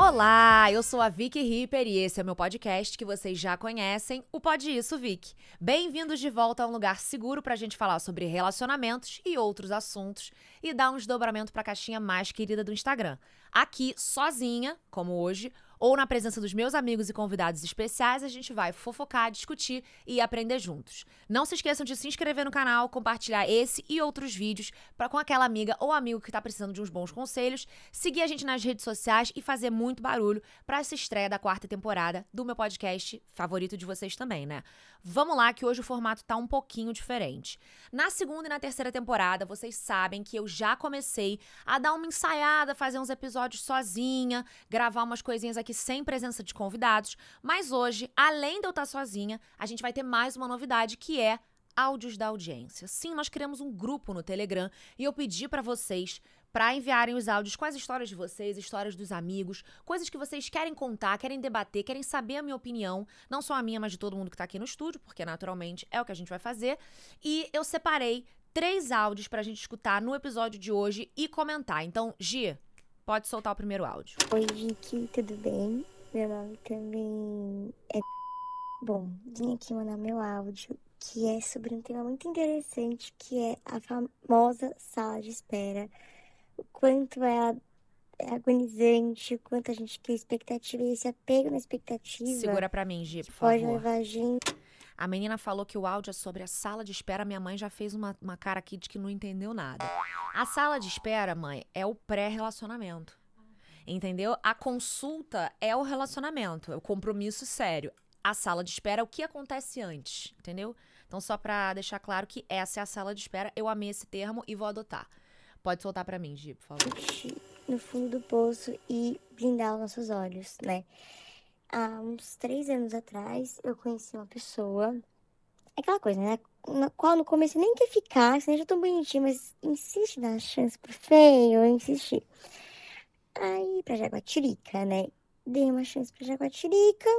Olá, eu sou a Vicky Ripper e esse é o meu podcast que vocês já conhecem, o Pode Isso, Vicky. Bem-vindos de volta a um lugar seguro pra gente falar sobre relacionamentos e outros assuntos e dar um desdobramento pra caixinha mais querida do Instagram. Aqui, sozinha, como hoje, ou na presença dos meus amigos e convidados especiais, a gente vai fofocar, discutir e aprender juntos. Não se esqueçam de se inscrever no canal, compartilhar esse e outros vídeos com aquela amiga ou amigo que tá precisando de uns bons conselhos, seguir a gente nas redes sociais e fazer muito barulho para essa estreia da 4ª temporada do meu podcast favorito de vocês também, né? Vamos lá que hoje o formato tá um pouquinho diferente. Na 2ª e na 3ª temporada, vocês sabem que eu já comecei a dar uma ensaiada, fazer uns episódios sozinha, gravar umas coisinhas aqui sem presença de convidados, mas hoje, além de eu estar sozinha, a gente vai ter mais uma novidade que é áudios da audiência. Sim, nós criamos um grupo no Telegram e eu pedi para vocês para enviarem os áudios com as histórias de vocês, histórias dos amigos, coisas que vocês querem contar, querem debater, querem saber a minha opinião, não só a minha, mas de todo mundo que tá aqui no estúdio, porque naturalmente é o que a gente vai fazer. E eu separei 3 áudios pra gente escutar no episódio de hoje e comentar. Então, Gi, pode soltar o primeiro áudio. Oi, Vicky, tudo bem? Meu nome também é... Bom, vim aqui mandar meu áudio, que é sobre um tema muito interessante, que é a famosa sala de espera. O quanto é agonizante, o quanto a gente cria expectativa e esse apego na expectativa. Segura pra mim, Gi, por pode favor. levar a gente... A menina falou que o áudio é sobre a sala de espera. Minha mãe já fez uma cara aqui de que não entendeu nada. A sala de espera, mãe, é o pré-relacionamento. Entendeu? A consulta é o relacionamento, é o compromisso sério. A sala de espera é o que acontece antes, entendeu? Então, só pra deixar claro que essa é a sala de espera, eu amei esse termo e vou adotar. Pode soltar pra mim, Gi, por favor. No fundo do poço e blindar os nossos olhos, né? Há uns 3 anos atrás, eu conheci uma pessoa, aquela coisa, né? Na qual no começo eu nem quer ficar, você nem já tão bonitinho, mas insiste em dar chance pro feio, eu insisti. Aí, pra Jaguatirica, né? Dei uma chance pra Jaguatirica.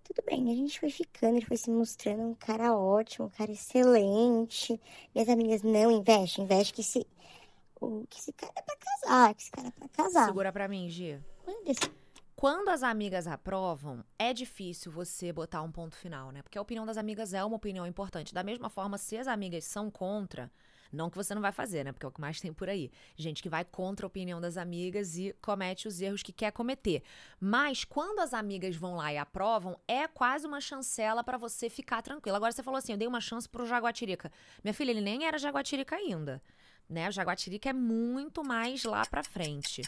Tudo bem, a gente foi ficando, ele foi se mostrando um cara ótimo, um cara excelente. Minhas amigas, não, investe que esse cara é pra casar, que esse cara é pra casar. Segura pra mim, Gi. Quando as amigas aprovam, é difícil você botar um ponto final, né? Porque a opinião das amigas é uma opinião importante. Da mesma forma, se as amigas são contra... Não que você não vai fazer, né? Porque é o que mais tem por aí. Gente que vai contra a opinião das amigas e comete os erros que quer cometer. Mas quando as amigas vão lá e aprovam, é quase uma chancela pra você ficar tranquila. Agora você falou assim, eu dei uma chance pro Jaguatirica. Minha filha, ele nem era Jaguatirica ainda, né? O Jaguatirica é muito mais lá pra frente.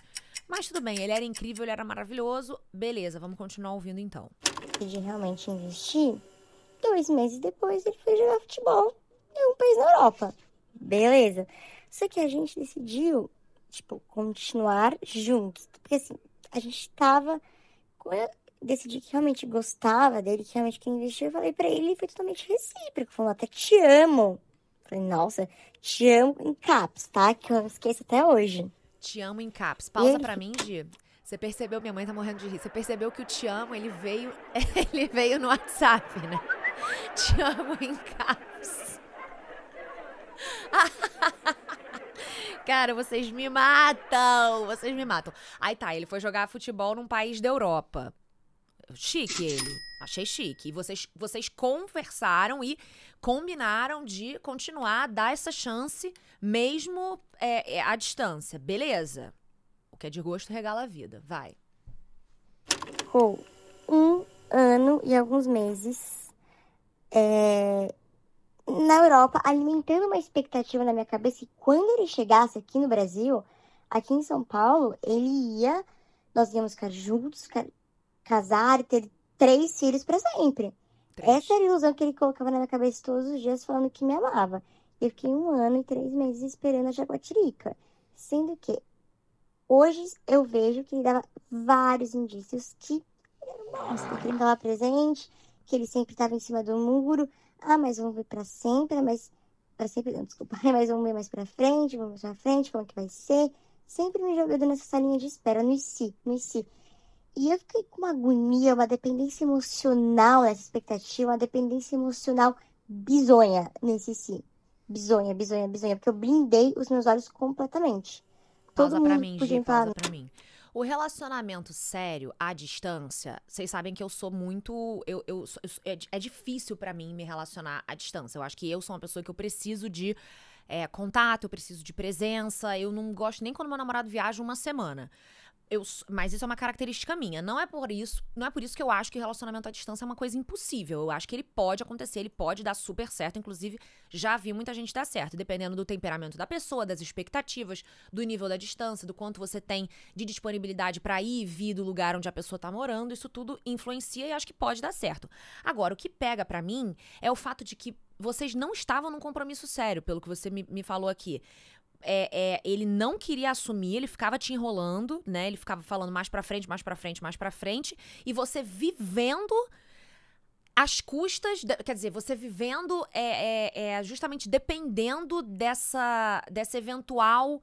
Mas tudo bem, ele era incrível, ele era maravilhoso. Beleza, vamos continuar ouvindo então. De realmente investir, 2 meses depois ele foi jogar futebol em um país na Europa. Beleza. Só que a gente decidiu, continuar juntos. Porque assim, a gente tava... Quando eu decidi que realmente gostava dele, que realmente queria investir, eu falei pra ele, e foi totalmente recíproco. Falou, até te amo. Falei, nossa, te amo em caps, tá? Que eu não esqueço até hoje. Te amo em caps. Pausa pra mim, Gi. Você percebeu, minha mãe tá morrendo de rir. Você percebeu que o te amo, ele veio no WhatsApp, né? Te amo em caps. Cara, vocês me matam. Vocês me matam. Aí tá, ele foi jogar futebol num país da Europa. Chique ele. Achei chique. E vocês conversaram e combinaram de continuar a dar essa chance mesmo à distância. Beleza. O que é de gosto regala a vida. Vai. Ficou 1 ano e alguns meses na Europa, alimentando uma expectativa na minha cabeça que quando ele chegasse aqui no Brasil, aqui em São Paulo, nós íamos ficar juntos, casar e ter 3 filhos pra sempre. 3. Essa era a ilusão que ele colocava na minha cabeça todos os dias, falando que me amava. Eu fiquei 1 ano e 3 meses esperando a Jaguatirica. Sendo que hoje eu vejo que ele dava vários indícios que ele era um bosta, que ele não estava presente, que ele sempre estava em cima do muro. Ah, mas vamos ver pra sempre, mas... Pra sempre, não, desculpa. Mas vamos ver mais pra frente, como que vai ser. Sempre me jogando nessa salinha de espera, no e se. E eu fiquei com uma agonia, uma dependência emocional nessa expectativa, uma dependência emocional bizonha nesse si. Bizonha, porque eu blindei os meus olhos completamente. Pausa pra mim, Gi, pausa pra mim. O relacionamento sério, à distância, vocês sabem que eu sou muito... É difícil pra mim me relacionar à distância. Eu acho que eu sou uma pessoa que eu preciso de contato, eu preciso de presença. Eu não gosto nem quando meu namorado viaja uma semana. Mas isso é uma característica minha. Não é por isso que eu acho que relacionamento à distância é uma coisa impossível. Eu acho que ele pode acontecer, ele pode dar super certo. Inclusive, já vi muita gente dar certo, dependendo do temperamento da pessoa, das expectativas, do nível da distância, do quanto você tem de disponibilidade pra ir e vir do lugar onde a pessoa tá morando. Isso tudo influencia e acho que pode dar certo. Agora, o que pega pra mim é o fato de que vocês não estavam num compromisso sério, pelo que você me falou aqui. Ele não queria assumir, ele ficava te enrolando, né? Ele ficava falando mais pra frente, mais pra frente, mais pra frente. E você vivendo às custas... Quer dizer, você vivendo justamente dependendo dessa eventual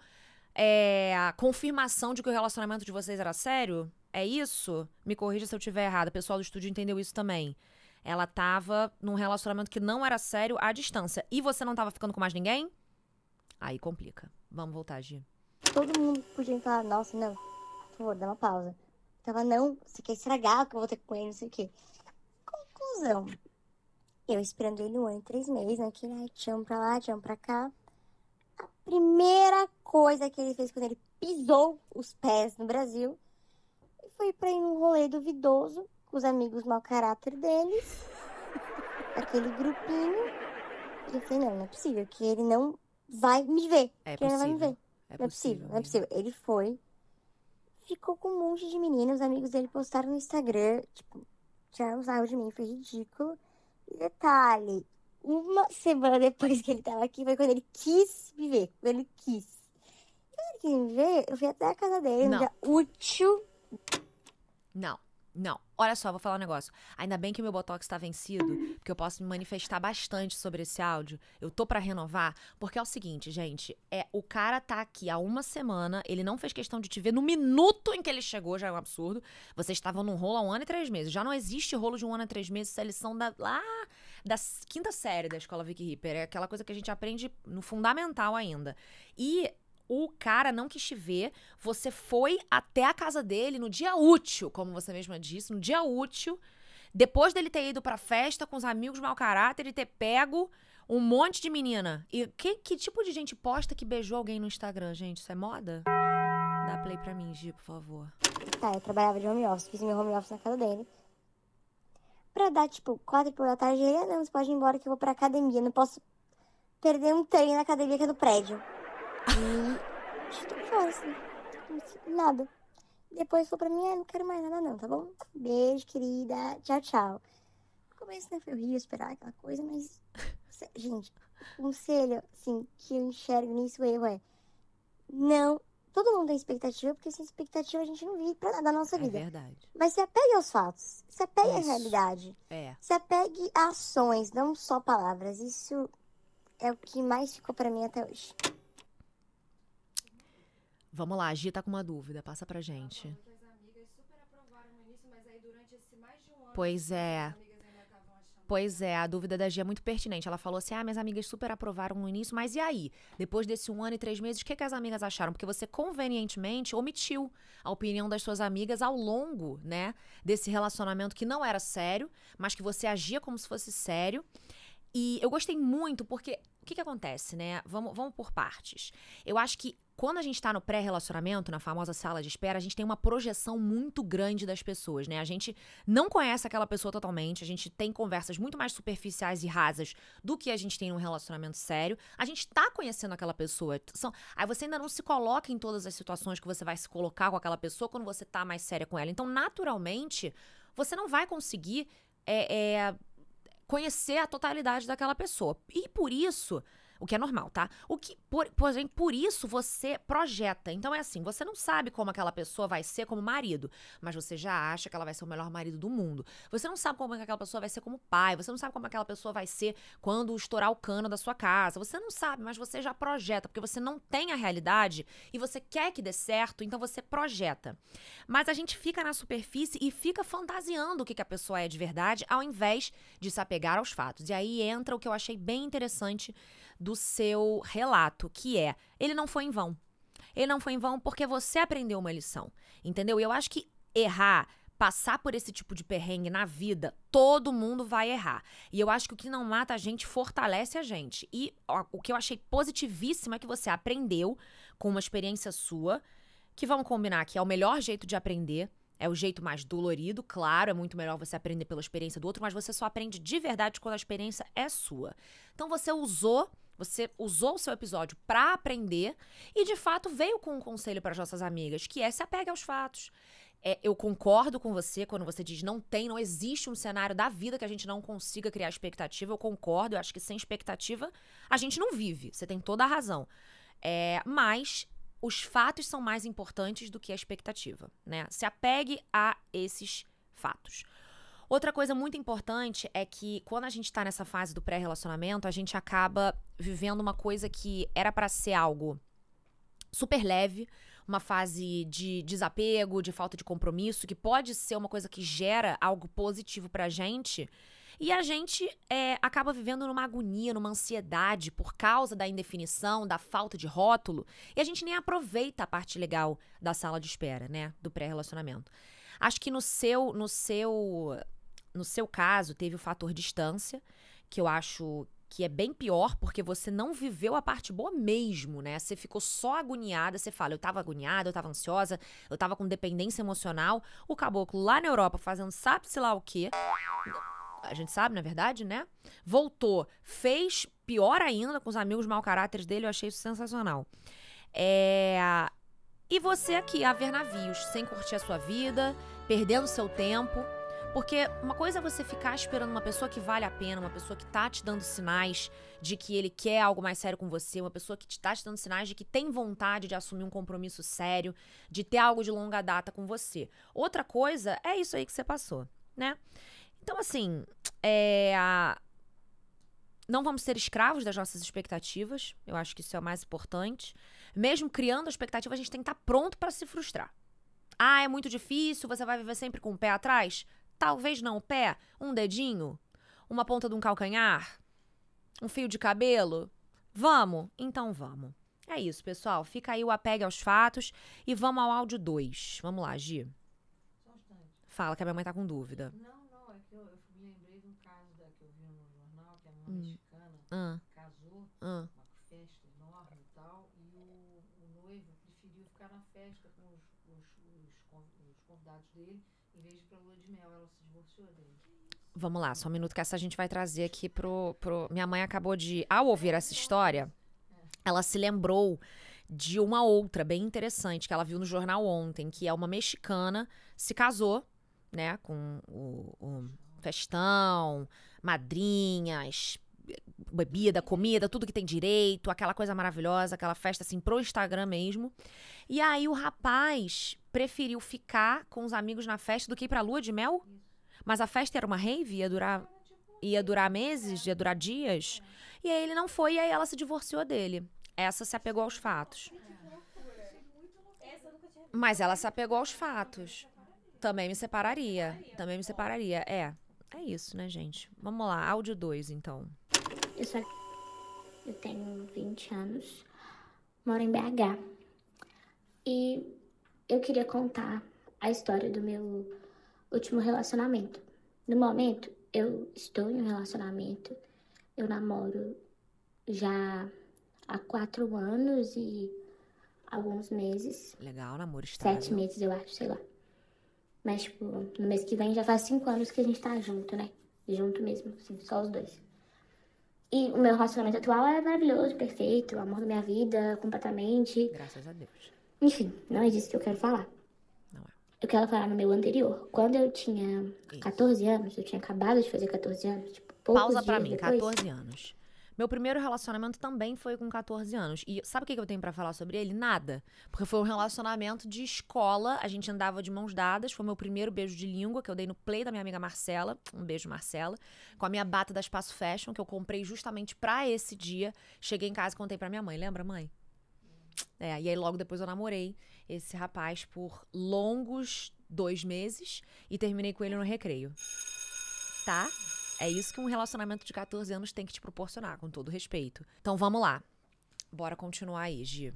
confirmação de que o relacionamento de vocês era sério? É isso? Me corrija se eu estiver errada. O pessoal do estúdio entendeu isso também. Ela tava num relacionamento que não era sério à distância. E você não tava ficando com mais ninguém? Aí complica. Vamos voltar, Gi. Todo mundo podia falar, nossa, não, por favor, dá uma pausa. Tava, não, você quer estragar o que eu vou ter com ele, não sei o quê. Conclusão. Eu esperando ele 1 ano e 3 meses, naquele te amo pra lá, te amo pra cá. A primeira coisa que ele fez quando ele pisou os pés no Brasil foi pra ir num rolê duvidoso com os amigos mau caráter deles. Aquele grupinho. E eu falei, não é possível que ele não vai me ver. É Ele não vai me ver. É possível. Não é possível. Ele foi, ficou com um monte de meninas, os amigos dele postaram no Instagram, tipo, tiraram sarro de mim, foi ridículo. E detalhe, uma semana depois que ele tava aqui, foi quando ele quis me ver, quando ele quis. E quando ele quis me ver, eu fui até a casa dele, um dia útil. Não. Olha só, vou falar um negócio. Ainda bem que meu Botox tá vencido, porque eu posso me manifestar bastante sobre esse áudio. Eu tô pra renovar, porque é o seguinte, gente. O cara tá aqui há uma semana, ele não fez questão de te ver no minuto em que ele chegou, já é um absurdo. Vocês estavam num rolo há 1 ano e 3 meses. Já não existe rolo de 1 ano e 3 meses, essa é lição da 5ª série da Escola Vicky Ripper. É aquela coisa que a gente aprende no fundamental ainda. E o cara não quis te ver, você foi até a casa dele no dia útil, como você mesma disse, no dia útil, depois dele ter ido pra festa com os amigos mau caráter e ter pego um monte de menina. E que tipo de gente posta que beijou alguém no Instagram, gente? Isso é moda? Dá play pra mim, Gi, por favor. Tá, eu trabalhava de home office, fiz meu home office na casa dele. Pra dar, tipo, 4h da tarde, ele, não, você pode ir embora que eu vou pra academia, não posso perder um treino na academia que é do prédio. E estou fora, assim, como se nada. Depois falou pra mim, não quero mais nada não, tá bom? Beijo, querida, tchau, tchau. No começo, né, foi horrível esperar aquela coisa, mas, gente, o conselho, assim, que eu enxergo nisso, não, todo mundo tem expectativa, porque sem expectativa a gente não vive pra nada da nossa vida. É verdade. Mas se apegue aos fatos, se apegue à realidade, se apegue a ações, não só palavras. Isso é o que mais ficou pra mim até hoje. Vamos lá, a Gi tá com uma dúvida, passa pra gente. Pois é, a dúvida da Gi é muito pertinente. Ela falou assim, minhas amigas super aprovaram no início, mas e aí? Depois desse 1 ano e 3 meses, o que as amigas acharam? Porque você convenientemente omitiu a opinião das suas amigas ao longo, né, desse relacionamento que não era sério, mas que você agia como se fosse sério. E eu gostei muito porque, o que acontece, né? Vamos por partes. Eu acho que quando a gente tá no pré-relacionamento, na famosa sala de espera, a gente tem uma projeção muito grande das pessoas, né? A gente não conhece aquela pessoa totalmente, a gente tem conversas muito mais superficiais e rasas do que a gente tem num relacionamento sério. A gente tá conhecendo aquela pessoa. Aí você ainda não se coloca em todas as situações que você vai se colocar com aquela pessoa quando você tá mais séria com ela. Então, naturalmente, você não vai conseguir conhecer a totalidade daquela pessoa. E por isso, o que é normal, tá? Por isso você projeta. Então é assim, você não sabe como aquela pessoa vai ser como marido, mas você já acha que ela vai ser o melhor marido do mundo. Você não sabe como aquela pessoa vai ser como pai, você não sabe como aquela pessoa vai ser quando estourar o cano da sua casa. Você não sabe, mas você já projeta, porque você não tem a realidade e você quer que dê certo, então você projeta. Mas a gente fica na superfície e fica fantasiando o que a pessoa é de verdade, ao invés de se apegar aos fatos. E aí entra o que eu achei bem interessante do seu relato, que ele não foi em vão. ele não foi em vão porque você aprendeu uma lição, entendeu? E eu acho que errar, passar por esse tipo de perrengue na vida, todo mundo vai errar. E eu acho que o que não mata a gente fortalece a gente. E o que eu achei positivíssimo é que você aprendeu com uma experiência sua, que vamos combinar que é o melhor jeito de aprender, é o jeito mais dolorido, claro, é muito melhor você aprender pela experiência do outro, mas você só aprende de verdade quando a experiência é sua. Então você usou o seu episódio pra aprender e, de fato, veio com um conselho para as nossas amigas, que é se apegue aos fatos. Eu concordo com você quando você diz não existe um cenário da vida que a gente não consiga criar expectativa. Eu concordo, eu acho que sem expectativa a gente não vive. Você tem toda a razão. Mas os fatos são mais importantes do que a expectativa, né? Se apegue a esses fatos. Outra coisa muito importante é que quando a gente tá nessa fase do pré-relacionamento, a gente acaba vivendo uma coisa que era pra ser algo super leve, uma fase de desapego, de falta de compromisso, que pode ser uma coisa que gera algo positivo pra gente. E a gente acaba vivendo numa agonia, numa ansiedade por causa da indefinição, da falta de rótulo. E a gente nem aproveita a parte legal da sala de espera, né? Do pré-relacionamento. Acho que no seu caso, teve o fator distância, que eu acho que é bem pior, porque você não viveu a parte boa mesmo, né? Você ficou só agoniada, você fala, eu tava agoniada, eu tava ansiosa, eu tava com dependência emocional. O caboclo lá na Europa fazendo sabe-se lá o quê. A gente sabe, na verdade, né? Voltou, fez pior ainda com os amigos mau caráteres dele, eu achei isso sensacional. E você aqui, a ver navios, sem curtir a sua vida, perdendo seu tempo. Porque uma coisa é você ficar esperando uma pessoa que vale a pena, uma pessoa que tá te dando sinais de que ele quer algo mais sério com você, uma pessoa que tá te dando sinais de que tem vontade de assumir um compromisso sério, de ter algo de longa data com você. Outra coisa é isso aí que você passou, né? Então, assim, não vamos ser escravos das nossas expectativas. Eu acho que isso é o mais importante. Mesmo criando a expectativa, a gente tem que estar pronto para se frustrar. É muito difícil, você vai viver sempre com o pé atrás? Talvez não o pé, um dedinho, uma ponta de um calcanhar, um fio de cabelo. Vamos? Então vamos. É isso, pessoal. Fica aí o apegue aos fatos e vamos ao áudio 2. Vamos lá, Gi. Só um instante. Fala, que a minha mãe tá com dúvida. Não, é que eu me lembrei de um caso que eu vi no jornal, que a uma mexicana casou, uma festa enorme e tal, e o noivo preferiu ficar na festa com os convidados dele, em vez de ir pra lua de mel. Ela se divorciou dele. Vamos lá, só um minuto que essa a gente vai trazer aqui pro... Minha mãe acabou de... Ao ouvir essa história, ela se lembrou de uma outra bem interessante que ela viu no jornal ontem, que é uma mexicana, se casou, né, com o festão, madrinhas, bebida, comida, tudo que tem direito, aquela coisa maravilhosa, aquela festa assim pro Instagram mesmo. E aí o rapaz preferiu ficar com os amigos na festa do que ir pra lua de mel? Mas a festa era uma rave, ia durar meses, ia durar dias. E aí ele não foi, e aí ela se divorciou dele. Essa se apegou aos fatos. Mas ela se apegou aos fatos. Também me separaria. É isso, né, gente? Vamos lá, áudio 2, então. Eu tenho 20 anos, moro em BH. E eu queria contar a história do meu último relacionamento. No momento, eu estou em um relacionamento. Eu namoro já há 4 anos e alguns meses. Legal, namoro estável. 7 meses, eu acho, sei lá. Mas, tipo, no mês que vem já faz 5 anos que a gente tá junto, né? Junto mesmo, assim, só os dois. E o meu relacionamento atual é maravilhoso, perfeito, o amor da minha vida, completamente. Graças a Deus. Enfim, não é disso que eu quero falar. Não é. Eu quero falar no meu anterior. Quando eu tinha 14 anos, eu tinha acabado de fazer 14 anos, tipo, poucos Pausa pra dias mim, depois. 14 anos. Meu primeiro relacionamento também foi com 14 anos. E sabe o que eu tenho pra falar sobre ele? Nada. Porque foi um relacionamento de escola, a gente andava de mãos dadas, foi meu primeiro beijo de língua, que eu dei no play da minha amiga Marcela, um beijo, Marcela, com a minha bata da Espaço Fashion, que eu comprei justamente pra esse dia. Cheguei em casa e contei pra minha mãe, lembra, mãe? E aí logo depois eu namorei esse rapaz por longos 2 meses e terminei com ele no recreio. Tá? É isso que um relacionamento de 14 anos tem que te proporcionar, com todo respeito. Então vamos lá. Bora continuar aí, Gi.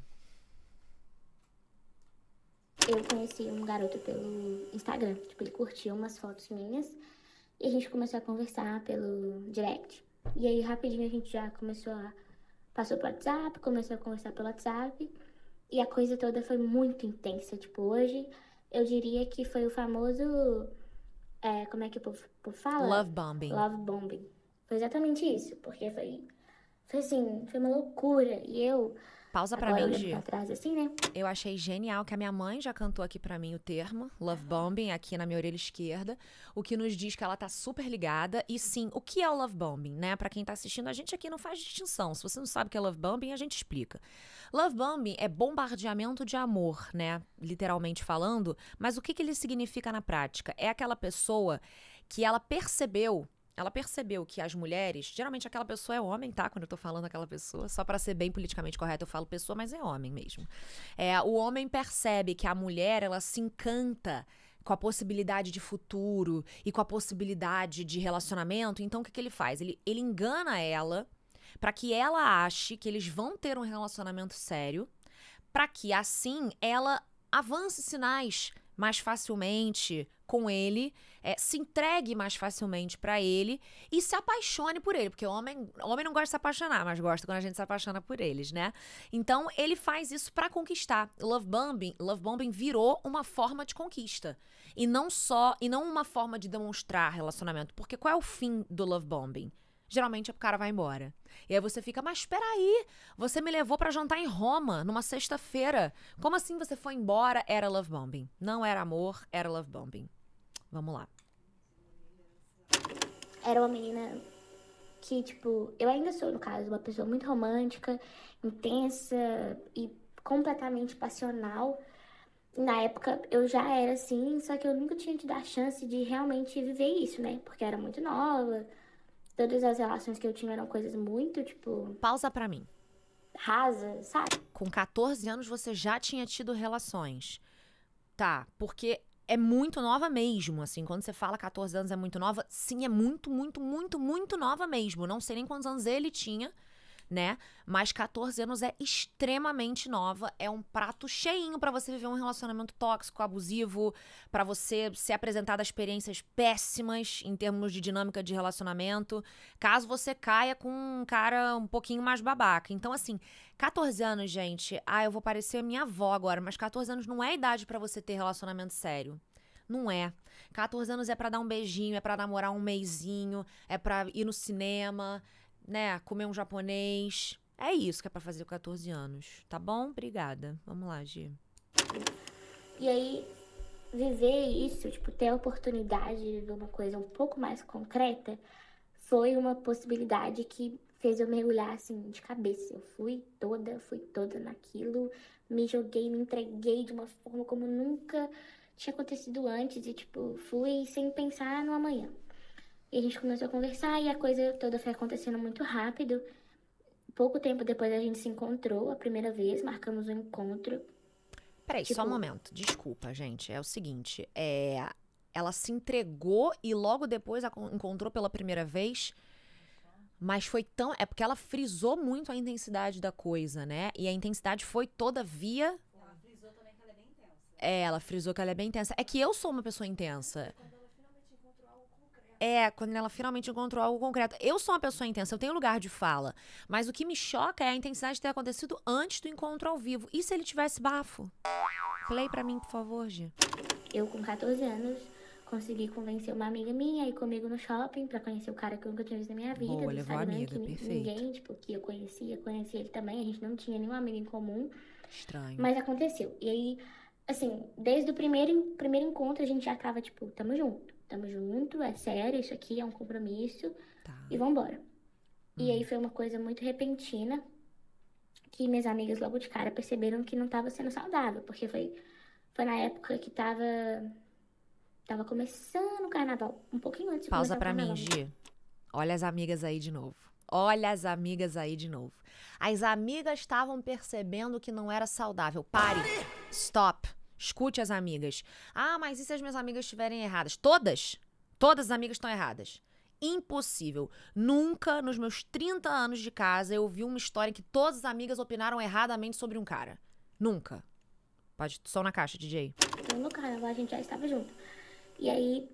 eu conheci um garoto pelo Instagram. Tipo, ele curtiu umas fotos minhas e a gente começou a conversar pelo direct. E aí, rapidinho, a gente já passou pro WhatsApp, começou a conversar pelo WhatsApp. E a coisa toda foi muito intensa. Tipo, hoje, eu diria que foi o famoso... como é que o povo fala? Love bombing. Love bombing. Foi exatamente isso. Porque foi assim, foi uma loucura. E eu... Pausa pra agora mim, olhando Gi. pra trás, assim, né? Eu achei genial que a minha mãe já cantou aqui pra mim o termo love bombing aqui na minha orelha esquerda, o que nos diz que ela tá super ligada. E sim, o que é o love bombing, né? Pra quem tá assistindo, a gente aqui não faz distinção. Se você não sabe o que é love bombing, a gente explica. Love bombing é bombardeamento de amor, né? Literalmente falando. Mas o que ele significa na prática? É aquela pessoa que ela percebeu que as mulheres, geralmente aquela pessoa é homem, tá? Quando eu tô falando aquela pessoa, só pra ser bem politicamente correta eu falo pessoa, mas é homem mesmo. O homem percebe que a mulher, ela se encanta com a possibilidade de futuro e com a possibilidade de relacionamento. Então o que ele faz? Ele engana ela pra que ela ache que eles vão ter um relacionamento sério, pra que assim ela avance sinais mais facilmente com ele, se entregue mais facilmente pra ele e se apaixone por ele, porque o homem não gosta de se apaixonar, mas gosta quando a gente se apaixona por eles, né? Então ele faz isso pra conquistar. Love bombing virou uma forma de conquista e não uma forma de demonstrar relacionamento, porque qual é o fim do love bombing? Geralmente o cara vai embora. E aí você fica, mas peraí, você me levou pra jantar em Roma, numa sexta-feira. Como assim você foi embora? Era love bombing. Não era amor, era love bombing. Vamos lá. Era uma menina que, tipo, eu ainda sou, no caso, uma pessoa muito romântica, intensa e completamente passional. Na época eu já era assim, só que eu nunca tinha tido a chance de realmente viver isso, né? Porque eu era muito nova. Todas as relações que eu tinha eram coisas muito, tipo... Pausa pra mim. Rasas, sabe? Com 14 anos você já tinha tido relações. Tá, porque é muito nova mesmo, assim. Quando você fala 14 anos é muito nova, sim, é muito, muito, muito, muito nova mesmo. Não sei nem quantos anos ele tinha, né? Mas 14 anos é extremamente nova, é um prato cheinho pra você viver um relacionamento tóxico, abusivo, pra você ser apresentado a experiências péssimas em termos de dinâmica de relacionamento, caso você caia com um cara um pouquinho mais babaca. Então, assim, 14 anos, gente, eu vou parecer minha avó agora, mas 14 anos não é idade pra você ter relacionamento sério. Não é. 14 anos é pra dar um beijinho, é pra namorar um mesinho, é pra ir no cinema, né, comer um japonês. É isso que é pra fazer com 14 anos, tá bom? Obrigada. Vamos lá, Gi. E aí, viver isso, tipo, ter a oportunidade de viver uma coisa um pouco mais concreta, foi uma possibilidade que fez eu mergulhar, assim, de cabeça. Eu fui toda naquilo, me joguei, me entreguei de uma forma como nunca tinha acontecido antes e, tipo, fui sem pensar no amanhã. E a gente começou a conversar e a coisa toda foi acontecendo muito rápido. Pouco tempo depois a gente se encontrou a primeira vez, marcamos um encontro. Peraí, só um momento. Desculpa, gente. É o seguinte, ela se entregou e logo depois a encontrou pela primeira vez, mas foi tão... É porque ela frisou muito a intensidade da coisa, né? E a intensidade foi toda via... Ela frisou também que ela é bem intensa. Ela frisou que ela é bem intensa. É que eu sou uma pessoa intensa. Quando ela finalmente encontrou algo concreto. Eu sou uma pessoa intensa, eu tenho lugar de fala. Mas o que me choca é a intensidade ter acontecido antes do encontro ao vivo. E se ele tivesse bafo? Play pra mim, por favor, Gi. Eu, com 14 anos, consegui convencer uma amiga minha a ir comigo no shopping pra conhecer o cara que eu nunca tinha visto na minha vida. Boa, do levou a Instagram, amiga, que perfeito. ninguém, tipo, que eu conhecia ele também. A gente não tinha nenhum amigo em comum. Estranho. Mas aconteceu. E aí, assim, desde o primeiro encontro, a gente já tava, tipo, tamo junto, é sério, isso aqui é um compromisso, Tá. e vambora. E aí foi uma coisa muito repentina, que minhas amigas logo de cara perceberam que não tava sendo saudável, porque foi na época que tava começando o carnaval, um pouquinho antes de Pausa começar o pra mim, carnaval. Gi. Olha as amigas aí de novo. Olha as amigas aí de novo. As amigas estavam percebendo que não era saudável. Pare. Stop. Escute as amigas. Mas e se as minhas amigas estiverem erradas? Todas? Todas as amigas estão erradas. Impossível. Nunca, nos meus 30 anos de casa, eu vi uma história em que todas as amigas opinaram erradamente sobre um cara. Nunca. Pode, som na caixa, DJ. Então, no carnaval a gente já estava junto. E aí,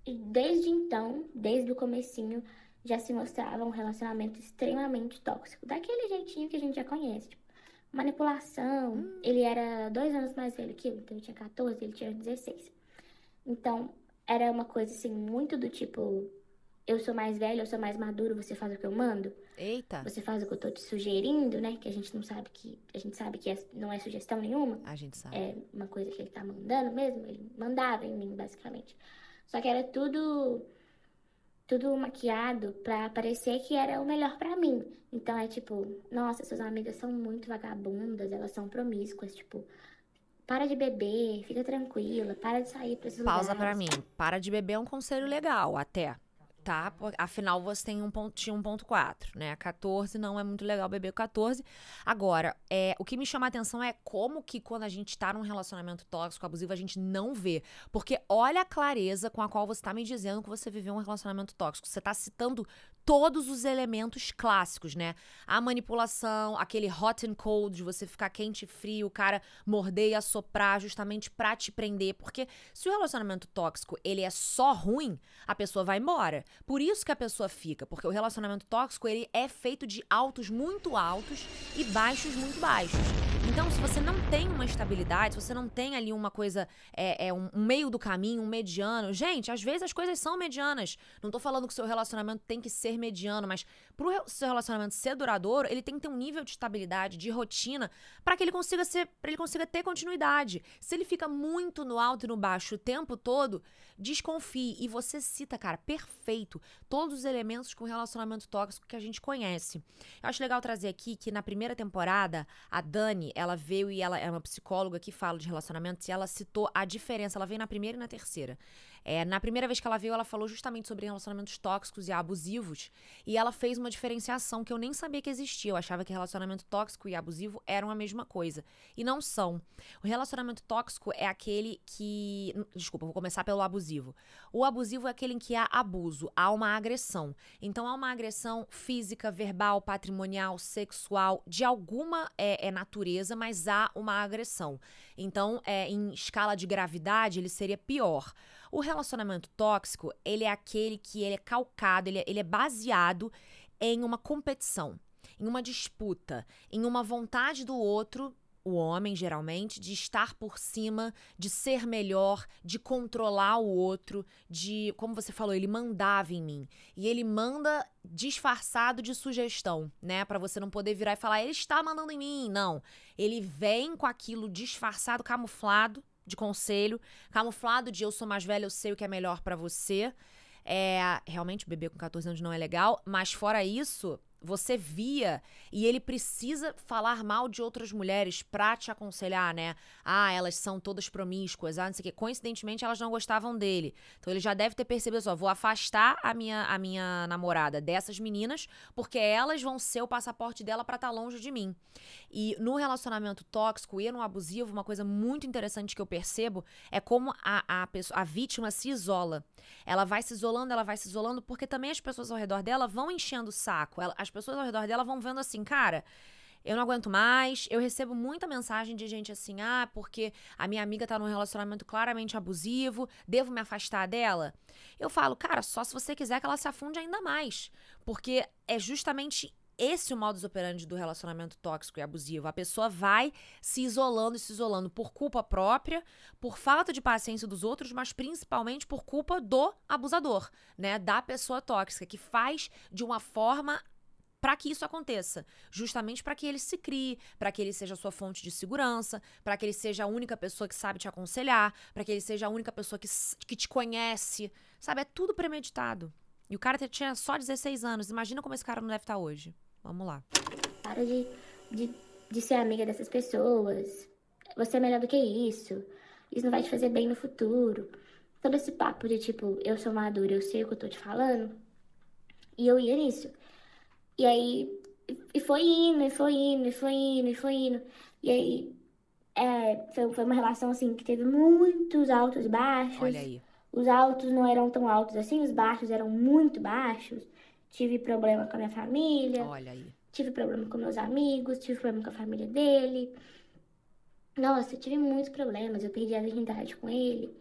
desde então, desde o comecinho, já se mostrava um relacionamento extremamente tóxico. Daquele jeitinho que a gente já conhece, tipo, manipulação. Ele era 2 anos mais velho que eu, então eu tinha 14, ele tinha 16. Então, era uma coisa assim, muito do tipo, eu sou mais velho, eu sou mais maduro, você faz o que eu mando. Eita. Você faz o que eu tô te sugerindo, né? Que a gente não sabe que... A gente sabe que não é sugestão nenhuma. A gente sabe. É uma coisa que ele tá mandando mesmo. Ele mandava em mim, basicamente. Só que era tudo maquiado pra parecer que era o melhor pra mim. Então é tipo, nossa, suas amigas são muito vagabundas, elas são promíscuas, tipo, para de beber, fica tranquila, para de sair pra esses Pausa lugares. pra mim. Para de beber é um conselho legal, até. Tá? Afinal, você tem tinha 1.4, né? 14 não é muito legal beber 14. Agora, o que me chama a atenção é como que quando a gente tá num relacionamento tóxico, abusivo, a gente não vê. Porque olha a clareza com a qual você tá me dizendo que você viveu um relacionamento tóxico. Você tá citando todos os elementos clássicos, né? A manipulação, aquele hot and cold, de você ficar quente e frio, o cara morder e assoprar justamente pra te prender. Porque se o relacionamento tóxico, ele é só ruim, a pessoa vai embora. Por isso que a pessoa fica, porque o relacionamento tóxico, ele é feito de altos muito altos e baixos muito baixos. Então, se você não tem uma estabilidade, se você não tem ali uma coisa, um meio do caminho, um mediano... Gente, às vezes as coisas são medianas. Não tô falando que o seu relacionamento tem que ser mediano, mas pro seu relacionamento ser duradouro, ele tem que ter um nível de estabilidade, de rotina, para que ele consiga ter continuidade. Se ele fica muito no alto e no baixo o tempo todo, desconfie. E você cita, cara, perfeito, todos os elementos com relacionamento tóxico que a gente conhece. Eu acho legal trazer aqui que na primeira temporada, a Dani, ela veio e ela é uma psicóloga que fala de relacionamentos e ela citou a diferença, ela veio na primeira e na terceira. Na primeira vez que ela veio, ela falou justamente sobre relacionamentos tóxicos e abusivos e ela fez uma diferenciação que eu nem sabia que existia. Eu achava que relacionamento tóxico e abusivo eram a mesma coisa. E não são. O relacionamento tóxico é aquele que... Desculpa, vou começar pelo abusivo. O abusivo é aquele em que há abuso, há uma agressão. Então há uma agressão física, verbal, patrimonial, sexual, de alguma natureza, mas há uma agressão. Então, em escala de gravidade, ele seria pior. O relacionamento tóxico, ele é aquele que ele é calcado, ele é baseado em uma competição, em uma disputa, em uma vontade do outro, o homem geralmente, de estar por cima, de ser melhor, de controlar o outro, de, como você falou, ele mandava em mim. E ele manda disfarçado de sugestão, né? Pra você não poder virar e falar, ele está mandando em mim. Não, ele vem com aquilo disfarçado, camuflado, de conselho, camuflado de eu sou mais velha, eu sei o que é melhor pra você. Realmente, beber com 14 anos não é legal, mas fora isso, você via, e ele precisa falar mal de outras mulheres pra te aconselhar, né? Elas são todas promíscuas, não sei o quê. Coincidentemente, elas não gostavam dele. Então, ele já deve ter percebido, vou afastar a minha namorada dessas meninas, porque elas vão ser o passaporte dela pra estar longe de mim. E no relacionamento tóxico e no abusivo, uma coisa muito interessante que eu percebo é como a vítima se isola. Ela vai se isolando, porque também as pessoas ao redor dela vão enchendo o saco. As pessoas ao redor dela vão vendo assim, cara, eu não aguento mais. Eu recebo muita mensagem de gente assim, porque a minha amiga tá num relacionamento claramente abusivo, devo me afastar dela? Eu falo, cara, só se você quiser que ela se afunde ainda mais. Porque é justamente esse o modus operandi do relacionamento tóxico e abusivo. A pessoa vai se isolando por culpa própria, por falta de paciência dos outros, mas principalmente por culpa do abusador, né? Da pessoa tóxica, que faz de uma forma para que isso aconteça, justamente para que ele se crie, para que ele seja a sua fonte de segurança, para que ele seja a única pessoa que sabe te aconselhar, para que ele seja a única pessoa que te conhece, sabe? É tudo premeditado. E o cara tinha só 16 anos, imagina como esse cara não deve estar hoje. Vamos lá. Para de ser amiga dessas pessoas, você é melhor do que isso não vai te fazer bem no futuro. Todo esse papo de tipo, eu sou madura, eu sei o que eu tô te falando, e eu ia nisso. E aí, foi indo. E aí, foi uma relação, assim, que teve muitos altos e baixos. Olha aí. Os altos não eram tão altos assim, os baixos eram muito baixos. Tive problema com a minha família. Olha aí. Tive problema com meus amigos, tive problema com a família dele. Nossa, eu tive muitos problemas. Eu perdi a virgindade com ele.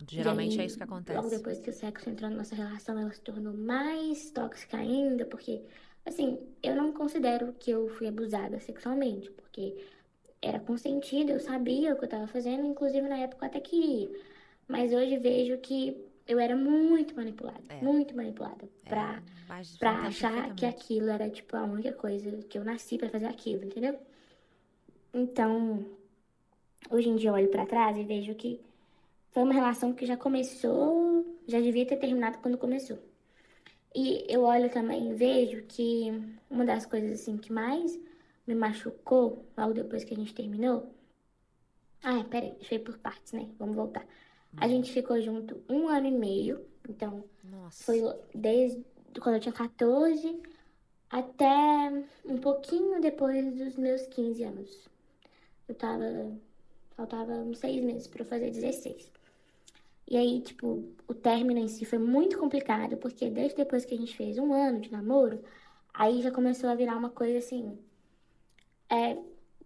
Geralmente E aí, é isso que acontece. logo depois que o sexo entrou na nossa relação, ela se tornou mais tóxica ainda, porque, assim, eu não considero que eu fui abusada sexualmente, porque era consentido, eu sabia o que eu tava fazendo, inclusive na época eu até queria. Mas hoje vejo que eu era muito manipulada pra achar que aquilo era, tipo, a única coisa que eu nasci pra fazer aquilo, entendeu? Então, hoje em dia eu olho pra trás e vejo que foi uma relação que já começou, já devia ter terminado quando começou. E eu olho também e vejo que uma das coisas assim que mais me machucou logo depois que a gente terminou. Ah, peraí, deixa eu ir por partes, né? Vamos voltar. A gente ficou junto 1 ano e meio, então foi desde quando eu tinha 14 até um pouquinho depois dos meus 15 anos. Faltava uns 6 meses pra eu fazer 16. E aí, tipo, o término em si foi muito complicado, porque desde depois que a gente fez 1 ano de namoro, aí já começou a virar uma coisa assim,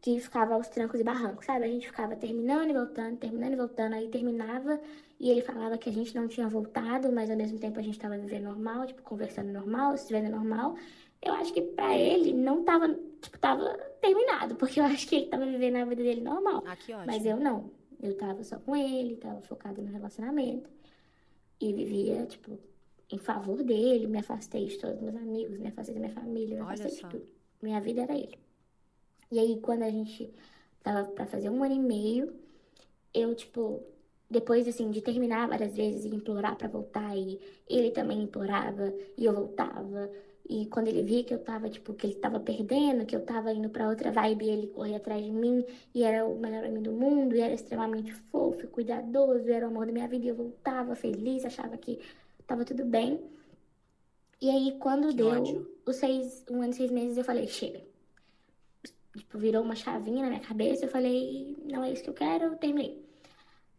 que ficava aos trancos e barrancos, sabe? A gente ficava terminando e voltando, aí terminava e ele falava que a gente não tinha voltado, mas ao mesmo tempo a gente tava vivendo normal, tipo, conversando normal, se vendo normal. Eu acho que pra ele não tava, tipo, tava terminado, porque eu acho que ele tava vivendo a vida dele normal. Ah, que ótimo. Mas eu não. Eu tava só com ele, tava focada no relacionamento. E vivia, tipo, em favor dele, me afastei de todos os meus amigos, me afastei da minha família, me afastei de tudo. Minha vida era ele. E aí, quando a gente tava pra fazer 1 ano e meio, eu, tipo, depois, assim, de terminar várias vezes e implorar pra voltar, e ele também implorava, e eu voltava. E quando ele via que eu tava, tipo, que ele tava perdendo, que eu tava indo pra outra vibe, ele corria atrás de mim, e era o melhor amigo do mundo, e era extremamente fofo, e cuidadoso, e era o amor da minha vida, e eu voltava feliz, achava que tava tudo bem. E aí, quando deu os 1 ano e 6 meses, eu falei, chega. Tipo, virou uma chavinha na minha cabeça, eu falei, não é isso que eu quero, eu terminei.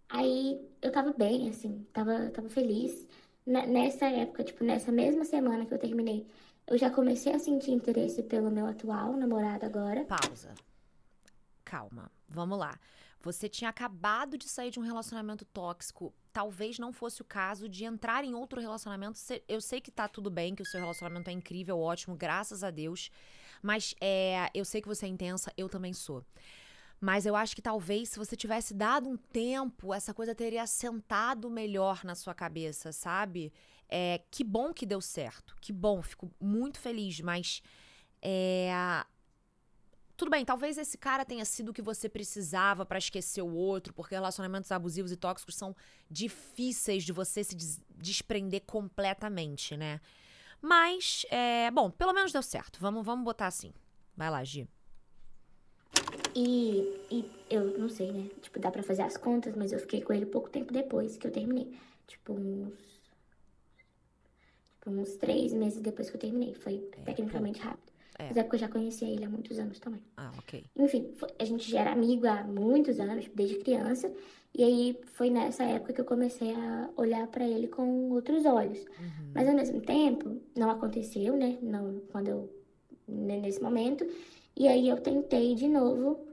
Aí, eu tava bem, assim, tava feliz. Nessa época, tipo, nessa mesma semana que eu terminei, eu já comecei a sentir interesse pelo meu atual namorado agora. Pausa. Calma, vamos lá. Você tinha acabado de sair de um relacionamento tóxico. Talvez não fosse o caso de entrar em outro relacionamento. Eu sei que tá tudo bem, que o seu relacionamento é incrível, ótimo, graças a Deus. Mas eu sei que você é intensa, eu também sou. Mas eu acho que talvez se você tivesse dado um tempo, essa coisa teria assentado melhor na sua cabeça, sabe? Que bom que deu certo, que bom, fico muito feliz, mas tudo bem, talvez esse cara tenha sido o que você precisava pra esquecer o outro, porque relacionamentos abusivos e tóxicos são difíceis de você se desprender completamente, né? Mas, bom, pelo menos deu certo. Vamos botar assim. Vai lá, Gi. E eu não sei, né? Tipo, dá pra fazer as contas, mas eu fiquei com ele pouco tempo depois que eu terminei. Tipo, uns 3 meses depois que eu terminei. Foi tecnicamente rápido. Mas é porque eu já conhecia ele há muitos anos também. Ah, ok. Enfim, a gente já era amigo há muitos anos, desde criança. E aí foi nessa época que eu comecei a olhar pra ele com outros olhos. Mas ao mesmo tempo, não aconteceu, né? Não, nesse momento. E aí eu tentei de novo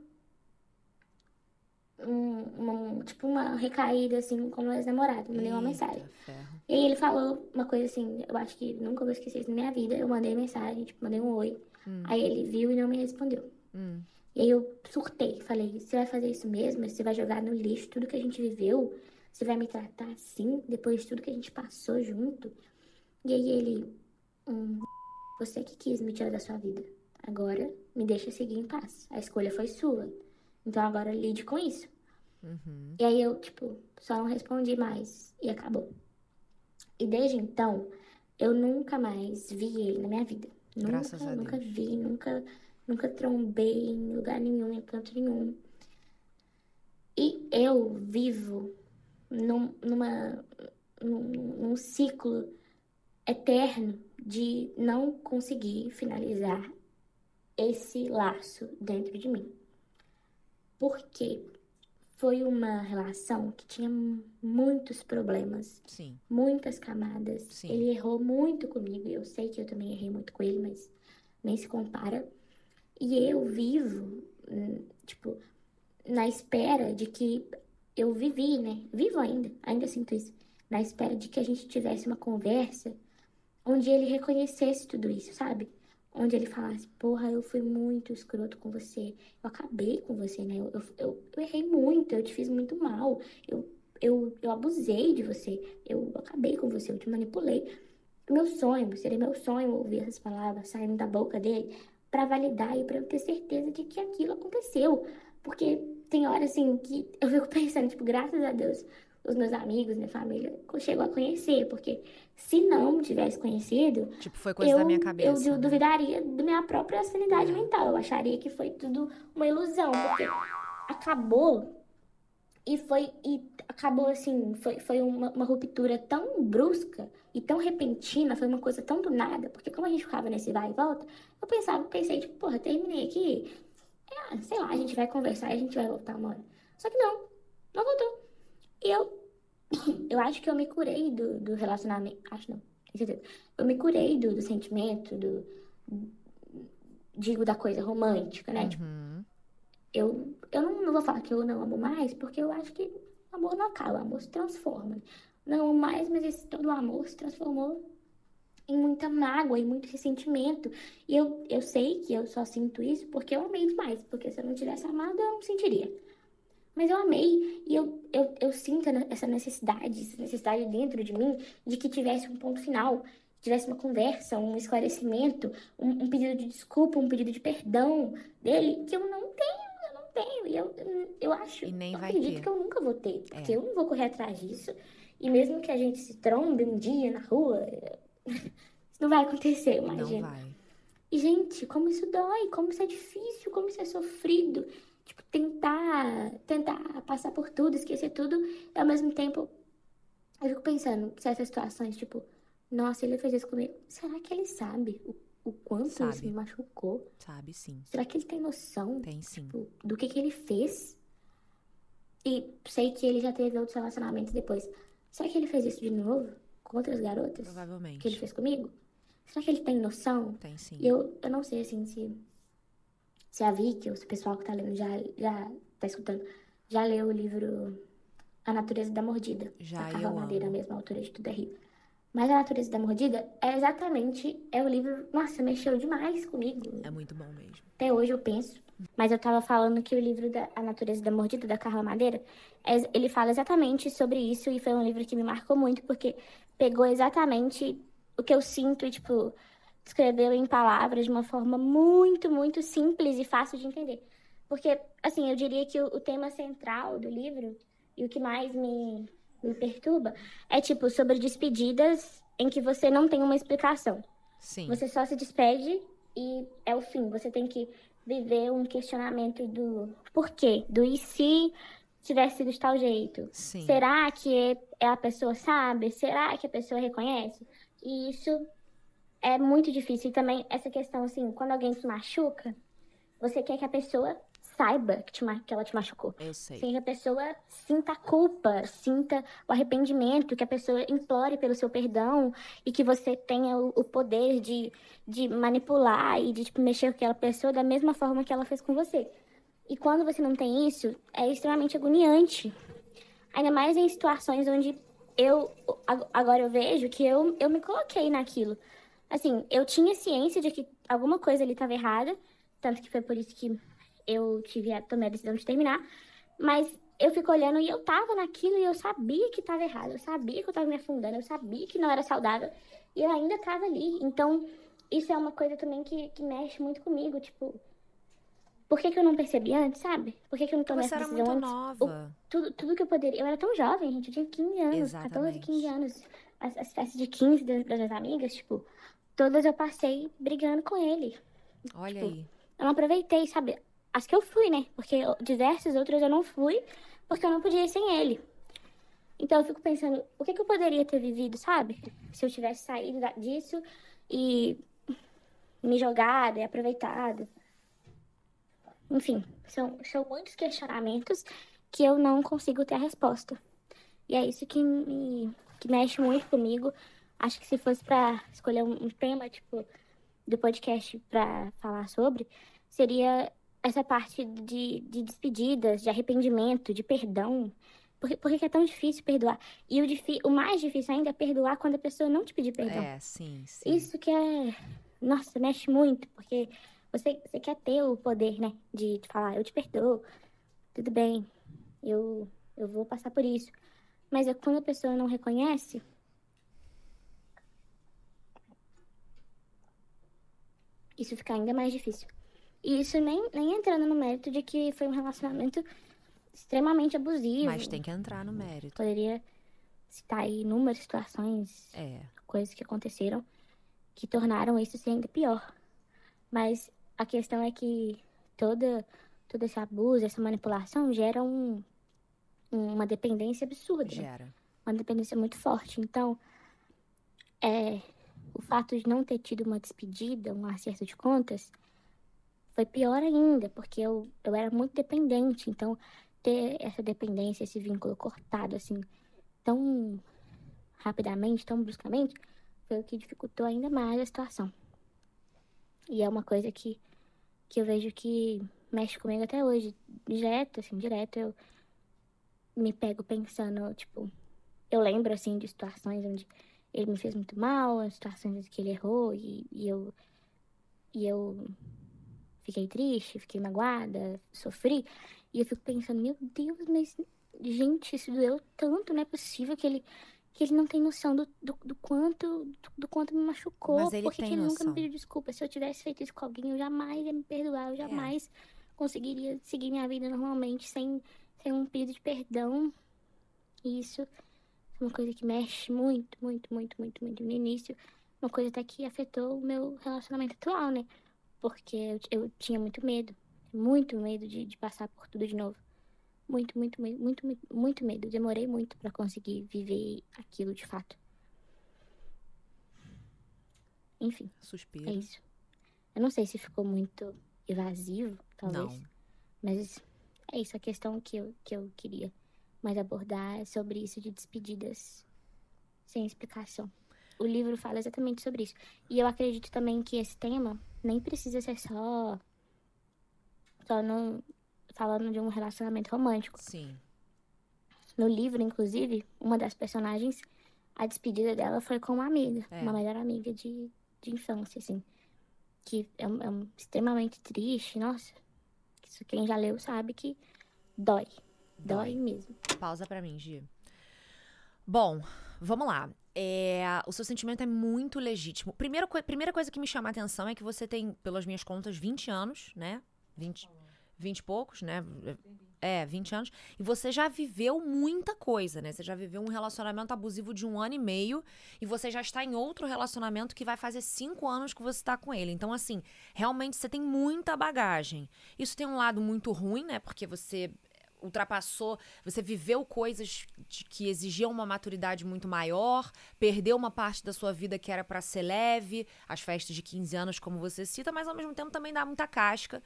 uma recaída, assim, com o meu ex-namorado. Mandei uma mensagem. Ferro. E aí ele falou uma coisa assim, eu acho que nunca vou esquecer isso na minha vida. Eu mandei mensagem, tipo, mandei um oi. Aí ele viu e não me respondeu. E aí eu surtei, falei, você vai fazer isso mesmo? Você vai jogar no lixo tudo que a gente viveu? Você vai me tratar assim, depois de tudo que a gente passou junto? E aí ele, você que quis me tirar da sua vida. Agora me deixa seguir em paz. A escolha foi sua. Então agora lide com isso. E aí eu, tipo, só não respondi mais e acabou. E desde então, eu nunca mais vi ele na minha vida. Graças a Deus. Nunca vi, nunca trombei em lugar nenhum, em canto nenhum. E eu vivo num ciclo eterno de não conseguir finalizar esse laço dentro de mim. Porque foi uma relação que tinha muitos problemas, Sim. muitas camadas. Sim. Ele errou muito comigo, eu sei que eu também errei muito com ele, mas nem se compara. E eu vivo, tipo, na espera de que eu vivi, né? Vivo ainda sinto isso. Na espera de que a gente tivesse uma conversa onde ele reconhecesse tudo isso, sabe? Onde ele falasse, porra, eu fui muito escroto com você, eu acabei com você, né? Eu errei muito, eu te fiz muito mal, eu abusei de você, eu acabei com você, eu te manipulei. Seria meu sonho ouvir essas palavras saindo da boca dele pra validar e pra eu ter certeza de que aquilo aconteceu. Porque tem horas, assim, que eu fico pensando, tipo, graças a Deus, os meus amigos, minha família, chegou a conhecer, porque se não tivesse conhecido, Tipo, foi coisa da minha eu cabeça, né? duvidaria da minha própria sanidade mental. Eu acharia que foi tudo uma ilusão, porque acabou acabou assim, foi uma ruptura tão brusca e tão repentina, foi uma coisa tão do nada, porque como a gente ficava nesse vai e volta, pensei, tipo, porra, terminei aqui, sei lá, a gente vai conversar e a gente vai voltar uma hora. Só que não voltou. E eu acho que eu me curei do relacionamento, acho não, tenho certeza. Eu me curei do sentimento, digo, da coisa romântica, né? Tipo, eu não vou falar que eu não amo mais, porque eu acho que o amor não acaba, o amor se transforma. Não amo mais, mas todo o amor se transformou em muita mágoa, em muito ressentimento. E eu sei que eu só sinto isso porque eu amei demais, porque se eu não tivesse amado, eu não sentiria. Mas eu amei e eu sinto essa necessidade dentro de mim de que tivesse um ponto final, tivesse uma conversa, um esclarecimento, um pedido de desculpa, um pedido de perdão dele, que eu não tenho. E eu acho, E nem eu vai acredito ter. que eu nunca vou ter, porque eu não vou correr atrás disso. E mesmo que a gente se trombe um dia na rua, isso não vai acontecer, Não imagina. vai. E, gente, como isso dói, como isso é difícil, como isso é sofrido. Tipo, tentar passar por tudo, esquecer tudo, e ao mesmo tempo, eu fico pensando, certas situações, tipo, nossa, ele fez isso comigo. Será que ele sabe o quanto isso Sabe. me machucou? Sabe, sim. Será que ele tem noção, Tem sim. tipo, do que ele fez? E sei que ele já teve outros relacionamentos depois. Será que ele fez isso de novo com outras garotas? Que ele Provavelmente. fez comigo? Será que ele tem noção? Tem sim. E eu não sei, assim, se a Vicky ou se o pessoal que tá lendo já tá escutando, já leu o livro A Natureza da Mordida, Já, da e Carla eu Madeira, a amo. mesma autora de Tudo é Rio. Mas A Natureza da Mordida é o livro, nossa, mexeu demais comigo. É muito bom mesmo. Até hoje eu penso. Mas eu tava falando que o livro A Natureza da Mordida, da Carla Madeira, ele fala exatamente sobre isso e foi um livro que me marcou muito porque pegou exatamente o que eu sinto e, tipo, descreveu em palavras de uma forma muito, muito simples e fácil de entender. Porque, assim, eu diria que o tema central do livro e o que mais me perturba é, tipo, sobre despedidas em que você não tem uma explicação. Sim. Você só se despede e é o fim. Você tem que viver um questionamento do porquê, do e se tivesse sido de tal jeito. Sim. Será que a pessoa sabe? Será que a pessoa reconhece? E isso é muito difícil. E também essa questão, assim, quando alguém te machuca, você quer que a pessoa saiba que ela te machucou. Eu sei. Sem que a pessoa sinta a culpa, sinta o arrependimento, que a pessoa implore pelo seu perdão e que você tenha o poder de manipular e de, tipo, mexer com aquela pessoa da mesma forma que ela fez com você. E quando você não tem isso, é extremamente agoniante. Ainda mais em situações onde agora eu vejo que eu me coloquei naquilo. Assim, eu tinha ciência de que alguma coisa ali estava errada, tanto que foi por isso que eu tomei a decisão de terminar, mas eu fico olhando e eu tava naquilo e eu sabia que tava errado, eu sabia que eu tava me afundando, eu sabia que não era saudável e eu ainda tava ali. Então, isso é uma coisa também que mexe muito comigo, tipo, por que eu não percebi antes, sabe? Por que eu não tomei essa decisão antes? Você era muito nova. Tudo que eu poderia... Eu era tão jovem, gente, eu tinha 15 anos, Exatamente. 14, 15 anos. As festas de 15 das minhas amigas, tipo, todas eu passei brigando com ele. Olha tipo, aí. Eu não aproveitei, sabe? As que eu fui, né? Porque diversas outras eu não fui, porque eu não podia ir sem ele. Então eu fico pensando, o que eu poderia ter vivido, sabe? Se eu tivesse saído disso e me jogado e aproveitado. Enfim, são muitos questionamentos que eu não consigo ter a resposta. E é isso que mexe muito comigo. Acho que se fosse pra escolher um tema, tipo, do podcast pra falar sobre, seria essa parte de despedidas, de arrependimento, de perdão. Por que é tão difícil perdoar? E o mais difícil ainda é perdoar quando a pessoa não te pedir perdão. Sim. Isso que é... Nossa, mexe muito, porque você quer ter o poder, né? De falar, eu te perdoo, tudo bem, eu vou passar por isso. Mas é quando a pessoa não reconhece... Isso fica ainda mais difícil. E isso nem entrando no mérito de que foi um relacionamento extremamente abusivo. Mas tem que entrar no mérito. Poderia citar aí inúmeras situações, coisas que aconteceram, que tornaram isso ser ainda pior. Mas a questão é que todo esse abuso, essa manipulação gera uma dependência absurda. Gera. Uma dependência muito forte. Então, o fato de não ter tido uma despedida, um acerto de contas, foi pior ainda, porque eu era muito dependente. Então, ter essa dependência, esse vínculo cortado, assim, tão rapidamente, tão bruscamente, foi o que dificultou ainda mais a situação. E é uma coisa que eu vejo que mexe comigo até hoje. Direto, eu me pego pensando, tipo... Eu lembro, assim, de situações onde ele me fez muito mal, situações que ele errou e eu fiquei triste, fiquei magoada, sofri. E eu fico pensando, meu Deus, mas, gente, isso doeu tanto, não é possível que ele não tem noção do quanto me machucou. Mas ele Por que tem ele nunca noção. me pediu desculpa? Se eu tivesse feito isso com alguém, eu jamais ia me perdoar, eu jamais conseguiria seguir minha vida normalmente sem um pedido de perdão. E isso é uma coisa que mexe muito, muito, muito, muito, muito no início. Uma coisa até que afetou o meu relacionamento atual, né? Porque eu tinha muito medo de passar por tudo de novo. Muito, muito, muito, muito, muito, muito medo. Demorei muito pra conseguir viver aquilo de fato. Enfim, Suspiro. é isso. Eu não sei se ficou muito evasivo, talvez. Não. Mas é isso, a questão que eu queria mais abordar é sobre isso de despedidas sem explicação. O livro fala exatamente sobre isso. E eu acredito também que esse tema nem precisa ser só falando de um relacionamento romântico. Sim. No livro, inclusive, uma das personagens, a despedida dela foi com uma amiga, uma melhor amiga de infância, assim. Que é extremamente triste, nossa. Isso quem já leu sabe que dói. Dói mesmo. Pausa pra mim, Gi. Bom, vamos lá. O seu sentimento é muito legítimo. Primeira coisa que me chama a atenção é que você tem, pelas minhas contas, 20 anos, né? 20 e poucos, né? 20 anos. E você já viveu muita coisa, né? Você já viveu um relacionamento abusivo de 1 ano e meio. E você já está em outro relacionamento que vai fazer 5 anos que você está com ele. Então, assim, realmente você tem muita bagagem. Isso tem um lado muito ruim, né? Porque você ultrapassou, você viveu coisas que exigiam uma maturidade muito maior, perdeu uma parte da sua vida que era pra ser leve, as festas de 15 anos, como você cita, mas ao mesmo tempo também dá muita casca.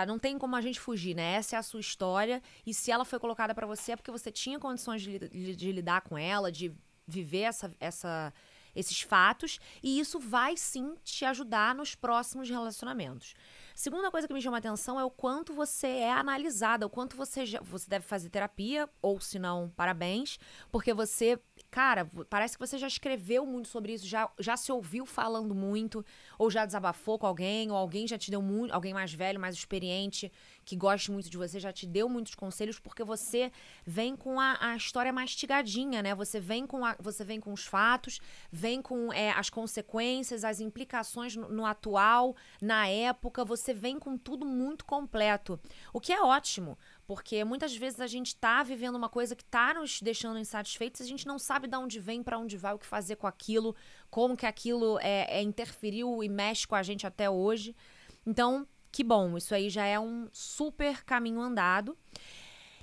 Não tem como a gente fugir, né? Essa é a sua história, e se ela foi colocada pra você é porque você tinha condições de lidar com ela, de viver esses fatos, e isso vai sim te ajudar nos próximos relacionamentos. Segunda coisa que me chama a atenção é o quanto você é analisada, o quanto você deve fazer terapia, ou se não, parabéns, porque você, cara, parece que você já escreveu muito sobre isso, já se ouviu falando muito, ou já desabafou com alguém, ou alguém já te deu muito, alguém mais velho, mais experiente, que goste muito de você, já te deu muitos conselhos, porque você vem com a história mastigadinha, né? Você vem com os fatos, vem com as consequências, as implicações no atual, na época, você vem com tudo muito completo. O que é ótimo, porque muitas vezes a gente tá vivendo uma coisa que tá nos deixando insatisfeitos e a gente não sabe de onde vem, pra onde vai, o que fazer com aquilo, como que aquilo interferiu e mexe com a gente até hoje. Então, que bom, isso aí já é um super caminho andado.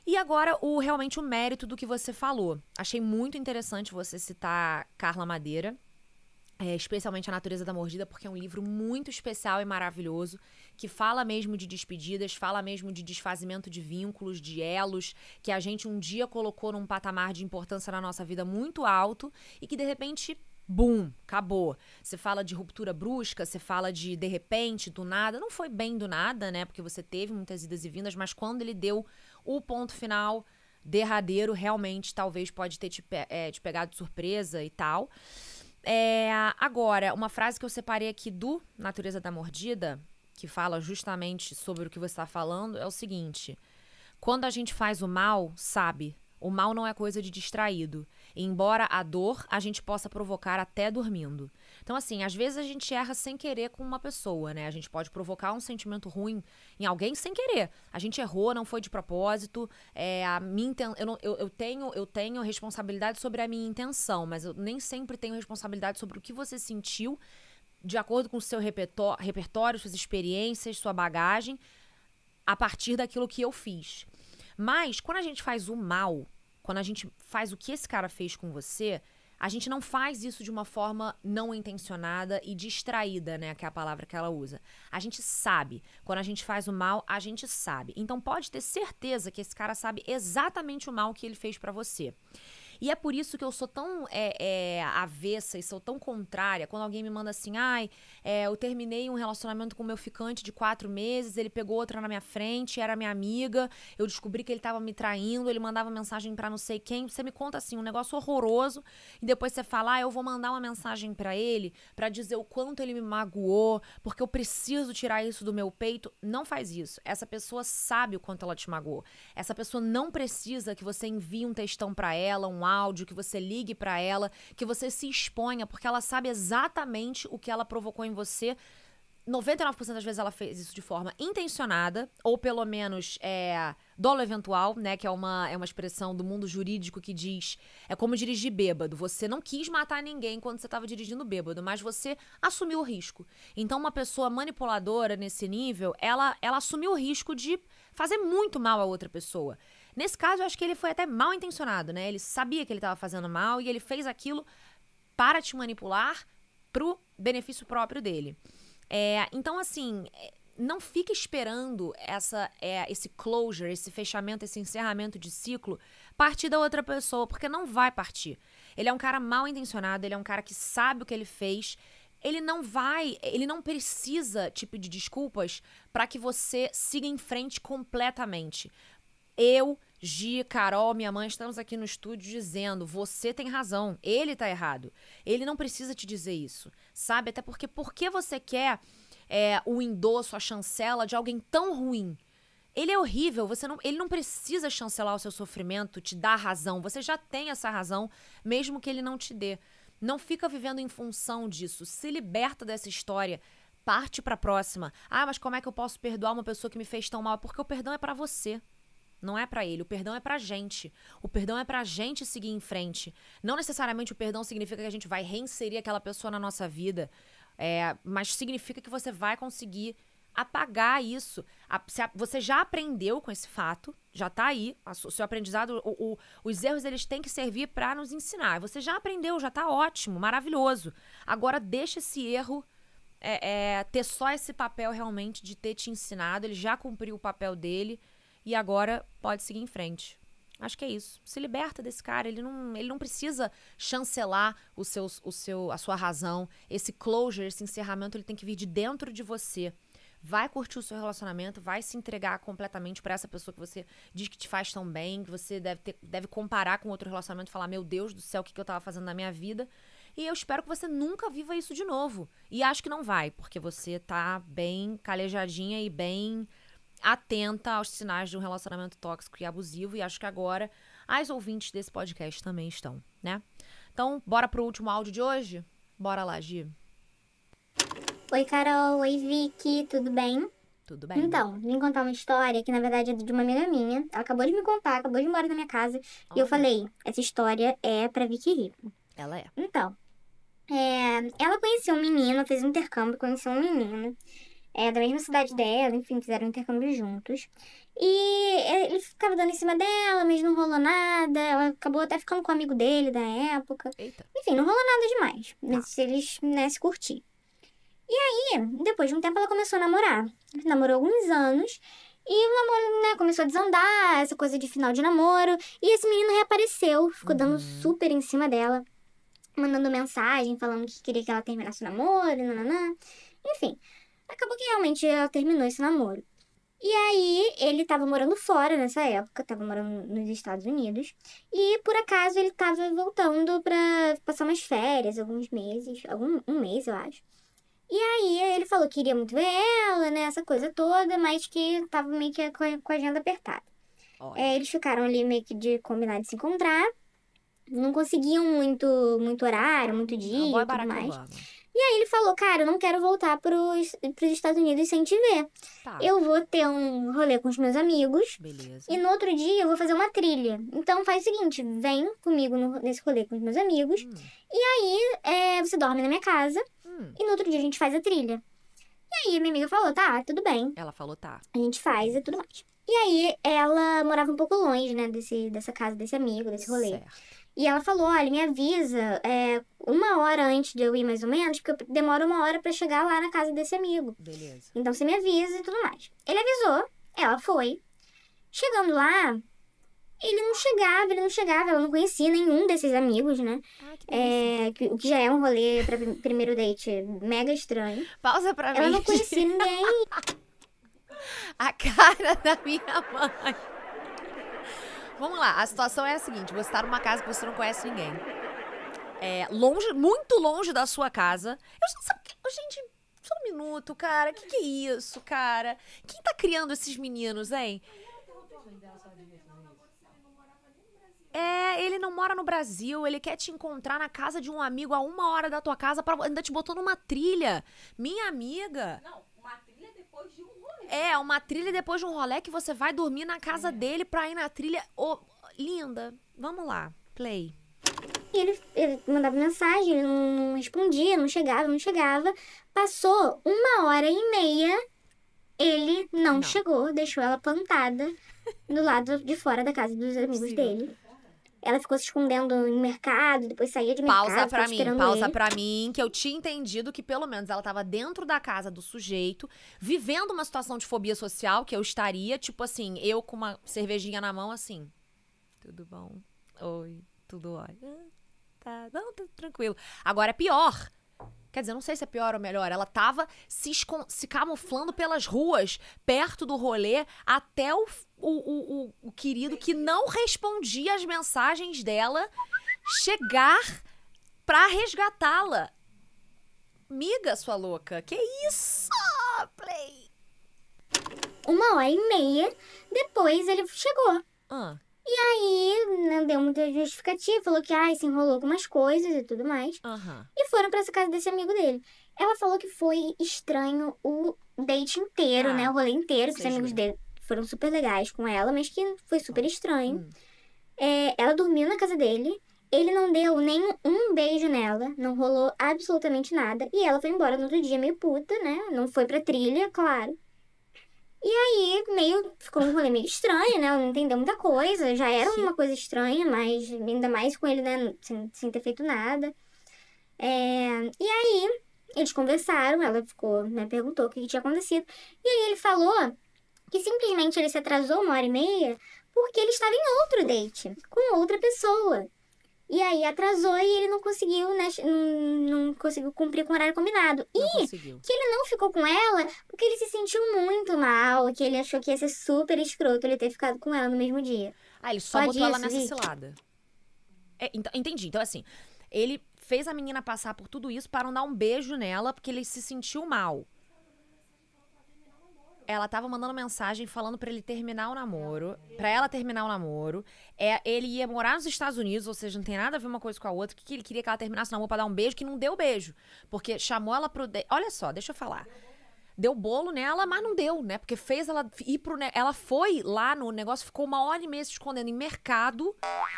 E agora, realmente o mérito do que você falou. Achei muito interessante você citar Carla Madeira, especialmente A Natureza da Mordida, porque é um livro muito especial e maravilhoso, que fala mesmo de despedidas, fala mesmo de desfazimento de vínculos, de elos, que a gente um dia colocou num patamar de importância na nossa vida muito alto e que, de repente, Bum, acabou. Você fala de ruptura brusca, você fala de repente, do nada. Não foi bem do nada, né? Porque você teve muitas idas e vindas, mas quando ele deu o ponto final derradeiro, realmente, talvez pode ter te pegado de surpresa e tal. Agora, uma frase que eu separei aqui do Natureza da Mordida, que fala justamente sobre o que você está falando, é o seguinte: quando a gente faz o mal, sabe, o mal não é coisa de distraído. E embora a dor a gente possa provocar até dormindo. Então, assim, às vezes a gente erra sem querer com uma pessoa, né? A gente pode provocar um sentimento ruim em alguém sem querer. A gente errou, não foi de propósito. Eu tenho responsabilidade sobre a minha intenção, mas eu nem sempre tenho responsabilidade sobre o que você sentiu, de acordo com o seu repertório, suas experiências, sua bagagem, a partir daquilo que eu fiz. Mas, quando a gente faz o mal, quando a gente faz o que esse cara fez com você, a gente não faz isso de uma forma não intencionada e distraída, né? Que é a palavra que ela usa. A gente sabe. Quando a gente faz o mal, a gente sabe. Então, pode ter certeza que esse cara sabe exatamente o mal que ele fez pra você. E é por isso que eu sou tão avessa e sou tão contrária quando alguém me manda assim: eu terminei um relacionamento com o meu ficante de 4 meses, ele pegou outra na minha frente, era minha amiga, eu descobri que ele tava me traindo, ele mandava mensagem pra não sei quem. Você me conta assim, um negócio horroroso, e depois você fala: eu vou mandar uma mensagem pra ele pra dizer o quanto ele me magoou, porque eu preciso tirar isso do meu peito. Não faz isso. Essa pessoa sabe o quanto ela te magoou. Essa pessoa não precisa que você envie um textão pra ela, um áudio, que você ligue pra ela, que você se exponha, porque ela sabe exatamente o que ela provocou em você. 99% das vezes ela fez isso de forma intencionada, ou pelo menos dolo eventual, né, que é uma expressão do mundo jurídico que diz, é como dirigir bêbado. Você não quis matar ninguém quando você estava dirigindo bêbado, mas você assumiu o risco. Então, uma pessoa manipuladora nesse nível, ela assumiu o risco de fazer muito mal a outra pessoa. Nesse caso, eu acho que ele foi até mal intencionado, né? Ele sabia que ele estava fazendo mal e ele fez aquilo para te manipular pro benefício próprio dele. Então, assim, não fique esperando esse closure, esse fechamento, esse encerramento de ciclo partir da outra pessoa, porque não vai partir. Ele é um cara mal intencionado, ele é um cara que sabe o que ele fez. Ele não precisa te pedir desculpas para que você siga em frente completamente. Eu, Gi, Carol, minha mãe, estamos aqui no estúdio dizendo: você tem razão, ele tá errado. Ele não precisa te dizer isso, sabe? Até porque você quer o endosso, a chancela de alguém tão ruim? Ele é horrível, ele não precisa chancelar o seu sofrimento, te dar razão. Você já tem essa razão, mesmo que ele não te dê. Não fica vivendo em função disso. Se liberta dessa história. Parte pra próxima. Mas como é que eu posso perdoar uma pessoa que me fez tão mal? Porque o perdão é pra você. Não é pra ele, o perdão é pra gente. O perdão é pra gente seguir em frente. Não necessariamente o perdão significa que a gente vai reinserir aquela pessoa na nossa vida, mas significa que você vai conseguir apagar isso. Você já aprendeu com esse fato, já tá aí, o seu aprendizado, os erros eles têm que servir pra nos ensinar. Você já aprendeu, já tá ótimo, maravilhoso. Agora deixa esse erro ter só esse papel realmente de ter te ensinado, ele já cumpriu o papel dele. E agora pode seguir em frente. Acho que é isso. Se liberta desse cara. Ele não precisa chancelar a sua razão. Esse closure, esse encerramento, ele tem que vir de dentro de você. Vai curtir o seu relacionamento, vai se entregar completamente pra essa pessoa que você diz que te faz tão bem, que você deve comparar com outro relacionamento e falar: meu Deus do céu, o que eu tava fazendo na minha vida? E eu espero que você nunca viva isso de novo. E acho que não vai, porque você tá bem calejadinha e bem atenta aos sinais de um relacionamento tóxico e abusivo, e acho que agora as ouvintes desse podcast também estão, né? Então, bora pro último áudio de hoje? Bora lá, Gi. Oi, Carol. Oi, Vicky. Tudo bem? Tudo bem. Então, vim contar uma história que, na verdade, é de uma amiga minha. Ela acabou de me contar, acabou de ir embora da minha casa. E eu falei, essa história é pra Vicky rir. Ela é. Então, ela conheceu um menino, fez um intercâmbio, conheceu um menino. Da mesma cidade dela, enfim, fizeram um intercâmbio juntos. E ele ficava dando em cima dela, mas não rolou nada. Ela acabou até ficando com um amigo dele da época. Eita. Enfim, não rolou nada demais. Mas eles, se curtiram. E aí, depois de um tempo, ela começou a namorar. Namorou alguns anos. E o namoro, começou a desandar, essa coisa de final de namoro. E esse menino reapareceu, ficou dando super em cima dela. mandando mensagem, falando que queria que ela terminasse o namoro, nananã. Enfim, acabou que realmente ela terminou esse namoro. E aí, ele tava morando fora nessa época, tava morando nos Estados Unidos. E, por acaso, ele tava voltando pra passar umas férias, alguns meses, um mês, eu acho. E aí, ele falou que queria muito ver ela, né, essa coisa toda, mas que tava meio que com a agenda apertada. Eles ficaram ali meio que de combinar de se encontrar. Não conseguiam muito horário, muito dia e tudo mais. E aí ele falou, cara, eu não quero voltar pros Estados Unidos sem te ver. Tá. Eu vou ter um rolê com os meus amigos. Beleza. E no outro dia eu vou fazer uma trilha. Então faz o seguinte, vem comigo nesse rolê com os meus amigos. E aí você dorme na minha casa. E no outro dia a gente faz a trilha. E aí a minha amiga falou, tá, tudo bem. Ela falou, tá. A gente faz e tudo mais. E aí ela morava um pouco longe, né, dessa casa, desse amigo, desse rolê. Certo. E ela falou, olha, me avisa 1 hora antes de eu ir, mais ou menos, porque demora 1 hora pra chegar lá na casa desse amigo. Beleza. Então você me avisa e tudo mais. Ele avisou, ela foi. Chegando lá, ele não chegava, ela não conhecia nenhum desses amigos, né? O que já é um rolê pra primeiro date mega estranho. Pausa pra mim. Ela não conhecia ninguém. A cara da minha mãe. Vamos lá, a situação é a seguinte, você tá numa casa que você não conhece ninguém. Longe, muito longe da sua casa. Gente, só um minuto, cara. Que é isso, cara? Quem tá criando esses meninos, hein? Ele não mora no Brasil, ele quer te encontrar na casa de um amigo a 1 hora da tua casa, ainda te botou numa trilha. Minha amiga. Não, uma trilha depois de um rolê. Uma trilha depois de um rolê que você vai dormir na casa dele pra ir na trilha. Linda, vamos lá, play. Ele mandava mensagem, ele não respondia, não chegava. Passou 1h30, ele não chegou, deixou ela plantada do lado de fora da casa dos amigos dele. Ela ficou se escondendo em mercado, depois saía de mercado. Pausa pra mim, que eu tinha entendido que pelo menos ela tava dentro da casa do sujeito, vivendo uma situação de fobia social, que eu estaria, tipo assim, eu com uma cervejinha na mão, assim. Tudo bom? Oi, tudo ótimo. Tá, não, tá tranquilo. Agora é pior. Quer dizer, não sei se é pior ou melhor. Ela tava se camuflando pelas ruas, perto do rolê, até o querido que não respondia as mensagens dela chegar pra resgatá-la. Miga, sua louca. Que isso? Play. 1h30, depois ele chegou. E aí, não deu muita justificativa, falou que se enrolou com umas coisas e tudo mais. E foram pra essa casa desse amigo dele. Ela falou que foi estranho o date inteiro, né? O rolê inteiro, que os amigos dele foram super legais com ela, mas que foi super estranho. Ela dormiu na casa dele, ele não deu nem um beijo nela, não rolou absolutamente nada. E ela foi embora no outro dia meio puta, né? Não foi pra trilha, claro. E aí, ficou um rolê meio estranho, né? Ela não entendeu muita coisa. Já era uma coisa estranha, mas ainda mais com ele, né? Sem ter feito nada. E aí, eles conversaram, ela ficou, né? Perguntou o que tinha acontecido. E aí, ele falou que simplesmente ele se atrasou 1h30 porque ele estava em outro date, com outra pessoa. E aí, atrasou e ele não conseguiu, né? Não conseguiu cumprir com o horário combinado. Que ele não ficou com ela porque ele se sentiu muito mal, que ele achou que ia ser super escroto ele ter ficado com ela no mesmo dia. Ele só botou ela nessa cilada. Entendi. Então, assim, ele fez a menina passar por tudo isso para não dar um beijo nela porque ele se sentiu mal. Ela tava mandando mensagem falando pra ele terminar o namoro, pra ela terminar o namoro. Ele ia morar nos Estados Unidos, ou seja, não tem nada a ver uma coisa com a outra, que ele queria que ela terminasse o namoro pra dar um beijo, que não deu beijo. Porque chamou ela pro... Olha só, deixa eu falar. Deu bolo nela, mas não deu, né? Porque fez ela ir pro... Ela foi lá no negócio, ficou 1h30 se escondendo em mercado,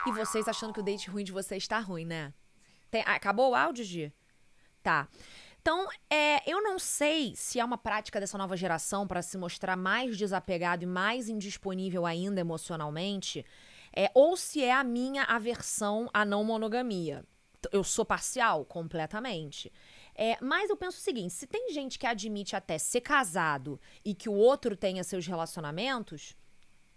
e vocês achando que o date ruim de vocês tá ruim, né? Acabou o áudio, Gi? Tá. Então, eu não sei se é uma prática dessa nova geração para se mostrar mais desapegado e mais indisponível ainda emocionalmente, ou se é a minha aversão à não monogamia. Eu sou parcial, completamente. Mas eu penso o seguinte, se tem gente que admite até ser casado e que o outro tenha seus relacionamentos,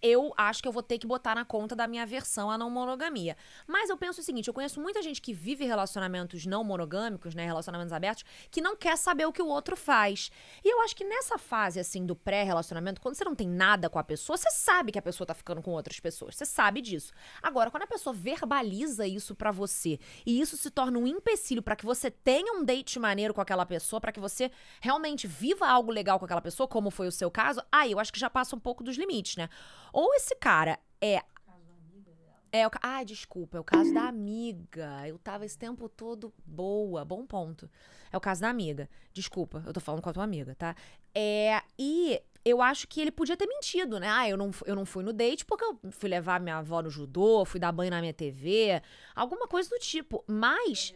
eu acho que eu vou ter que botar na conta da minha aversão à não monogamia. Mas eu penso o seguinte, eu conheço muita gente que vive relacionamentos não monogâmicos, né, relacionamentos abertos, que não quer saber o que o outro faz. E eu acho que nessa fase, assim, do pré-relacionamento, quando você não tem nada com a pessoa, você sabe que a pessoa tá ficando com outras pessoas, você sabe disso. Agora, quando a pessoa verbaliza isso pra você, e isso se torna um empecilho pra que você tenha um date maneiro com aquela pessoa, pra que você realmente viva algo legal com aquela pessoa, como foi o seu caso, aí eu acho que já passa um pouco dos limites, né? Ou esse cara desculpa, é o caso da amiga. Eu tava esse tempo todo bom ponto. É o caso da amiga. Desculpa, eu tô falando com a tua amiga, tá? E eu acho que ele podia ter mentido, né? Eu não fui no date porque eu fui levar minha avó no judô, fui dar banho na minha TV, alguma coisa do tipo. Mas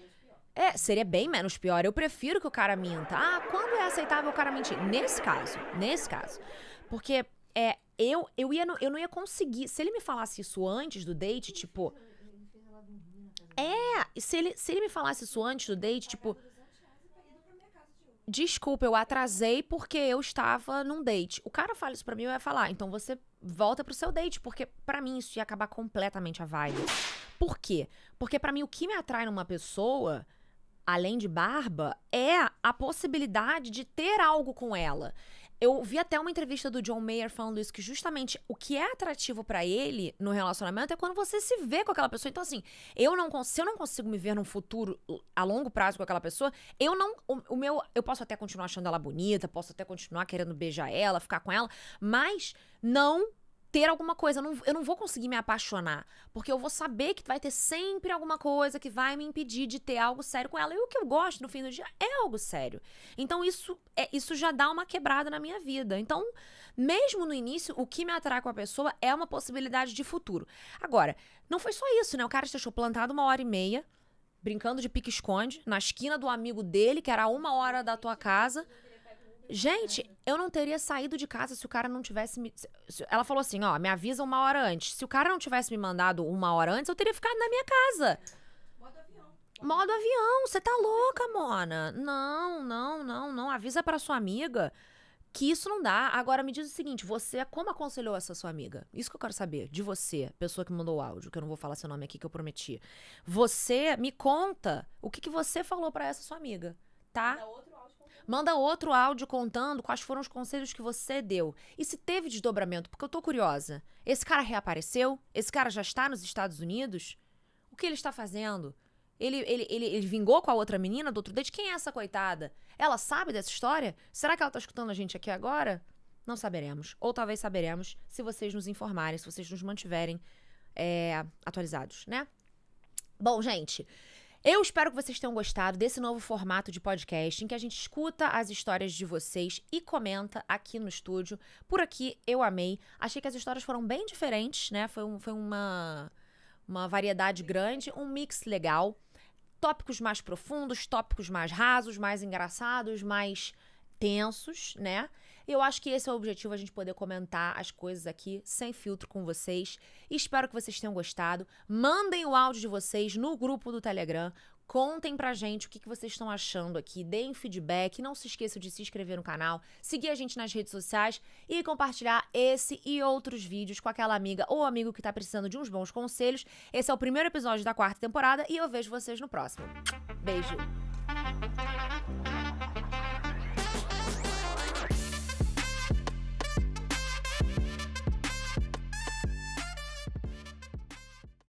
seria bem menos pior. Eu prefiro que o cara minta. Quando é aceitável o cara mentir? Nesse caso. Porque eu não ia conseguir. Se ele me falasse isso antes do date, tipo. Se ele me falasse isso antes do date, tipo. Desculpa, eu atrasei porque eu estava num date. O cara fala isso pra mim, eu ia falar, então você volta pro seu date, porque pra mim isso ia acabar completamente a vibe. Por quê? Porque pra mim o que me atrai numa pessoa, além de barba, é a possibilidade de ter algo com ela. Eu vi até uma entrevista do John Mayer falando isso, que justamente o que é atrativo pra ele no relacionamento é quando você se vê com aquela pessoa. Então, assim, se eu não consigo me ver num futuro a longo prazo com aquela pessoa, eu posso até continuar achando ela bonita, posso até continuar querendo beijar ela, ficar com ela, mas não ter alguma coisa. Eu não vou conseguir me apaixonar, porque eu vou saber que vai ter sempre alguma coisa que vai me impedir de ter algo sério com ela. E o que eu gosto, no fim do dia, é algo sério. Então, isso já dá uma quebrada na minha vida. Então, mesmo no início, o que me atrai com a pessoa é uma possibilidade de futuro. Agora, não foi só isso, né? O cara te deixou plantado 1h30, brincando de pique-esconde, na esquina do amigo dele, que era a 1 hora da tua casa. Gente, eu não teria saído de casa se o cara não tivesse me... Ela falou assim, me avisa 1 hora antes. Se o cara não tivesse me mandado 1 hora antes, eu teria ficado na minha casa. Modo avião, você tá louca, Mona. Não. Avisa pra sua amiga que isso não dá. Agora me diz o seguinte, você como aconselhou essa sua amiga? Isso que eu quero saber, de você, pessoa que mandou o áudio, que eu não vou falar seu nome aqui, que eu prometi. Você me conta o que você falou pra essa sua amiga, tá? Manda outro áudio contando quais foram os conselhos que você deu. E se teve desdobramento, porque eu tô curiosa. Esse cara reapareceu? Esse cara já está nos Estados Unidos? O que ele está fazendo? Ele vingou com a outra menina do outro date? Quem é essa coitada? Ela sabe dessa história? Será que ela tá escutando a gente aqui agora? Não saberemos. Ou talvez saberemos se vocês nos informarem, se vocês nos mantiverem atualizados, né? Bom, gente... Eu espero que vocês tenham gostado desse novo formato de podcast em que a gente escuta as histórias de vocês e comenta aqui no estúdio. Por aqui, eu amei. Achei que as histórias foram bem diferentes, né? Foi uma variedade grande, um mix legal. Tópicos mais profundos, tópicos mais rasos, mais engraçados, mais tensos, né? Eu acho que esse é o objetivo, a gente poder comentar as coisas aqui sem filtro com vocês. Espero que vocês tenham gostado. Mandem o áudio de vocês no grupo do Telegram. Contem pra gente o que vocês estão achando aqui. Deem feedback. Não se esqueçam de se inscrever no canal, seguir a gente nas redes sociais e compartilhar esse e outros vídeos com aquela amiga ou amigo que tá precisando de uns bons conselhos. Esse é o primeiro episódio da 4ª temporada e eu vejo vocês no próximo. Beijo!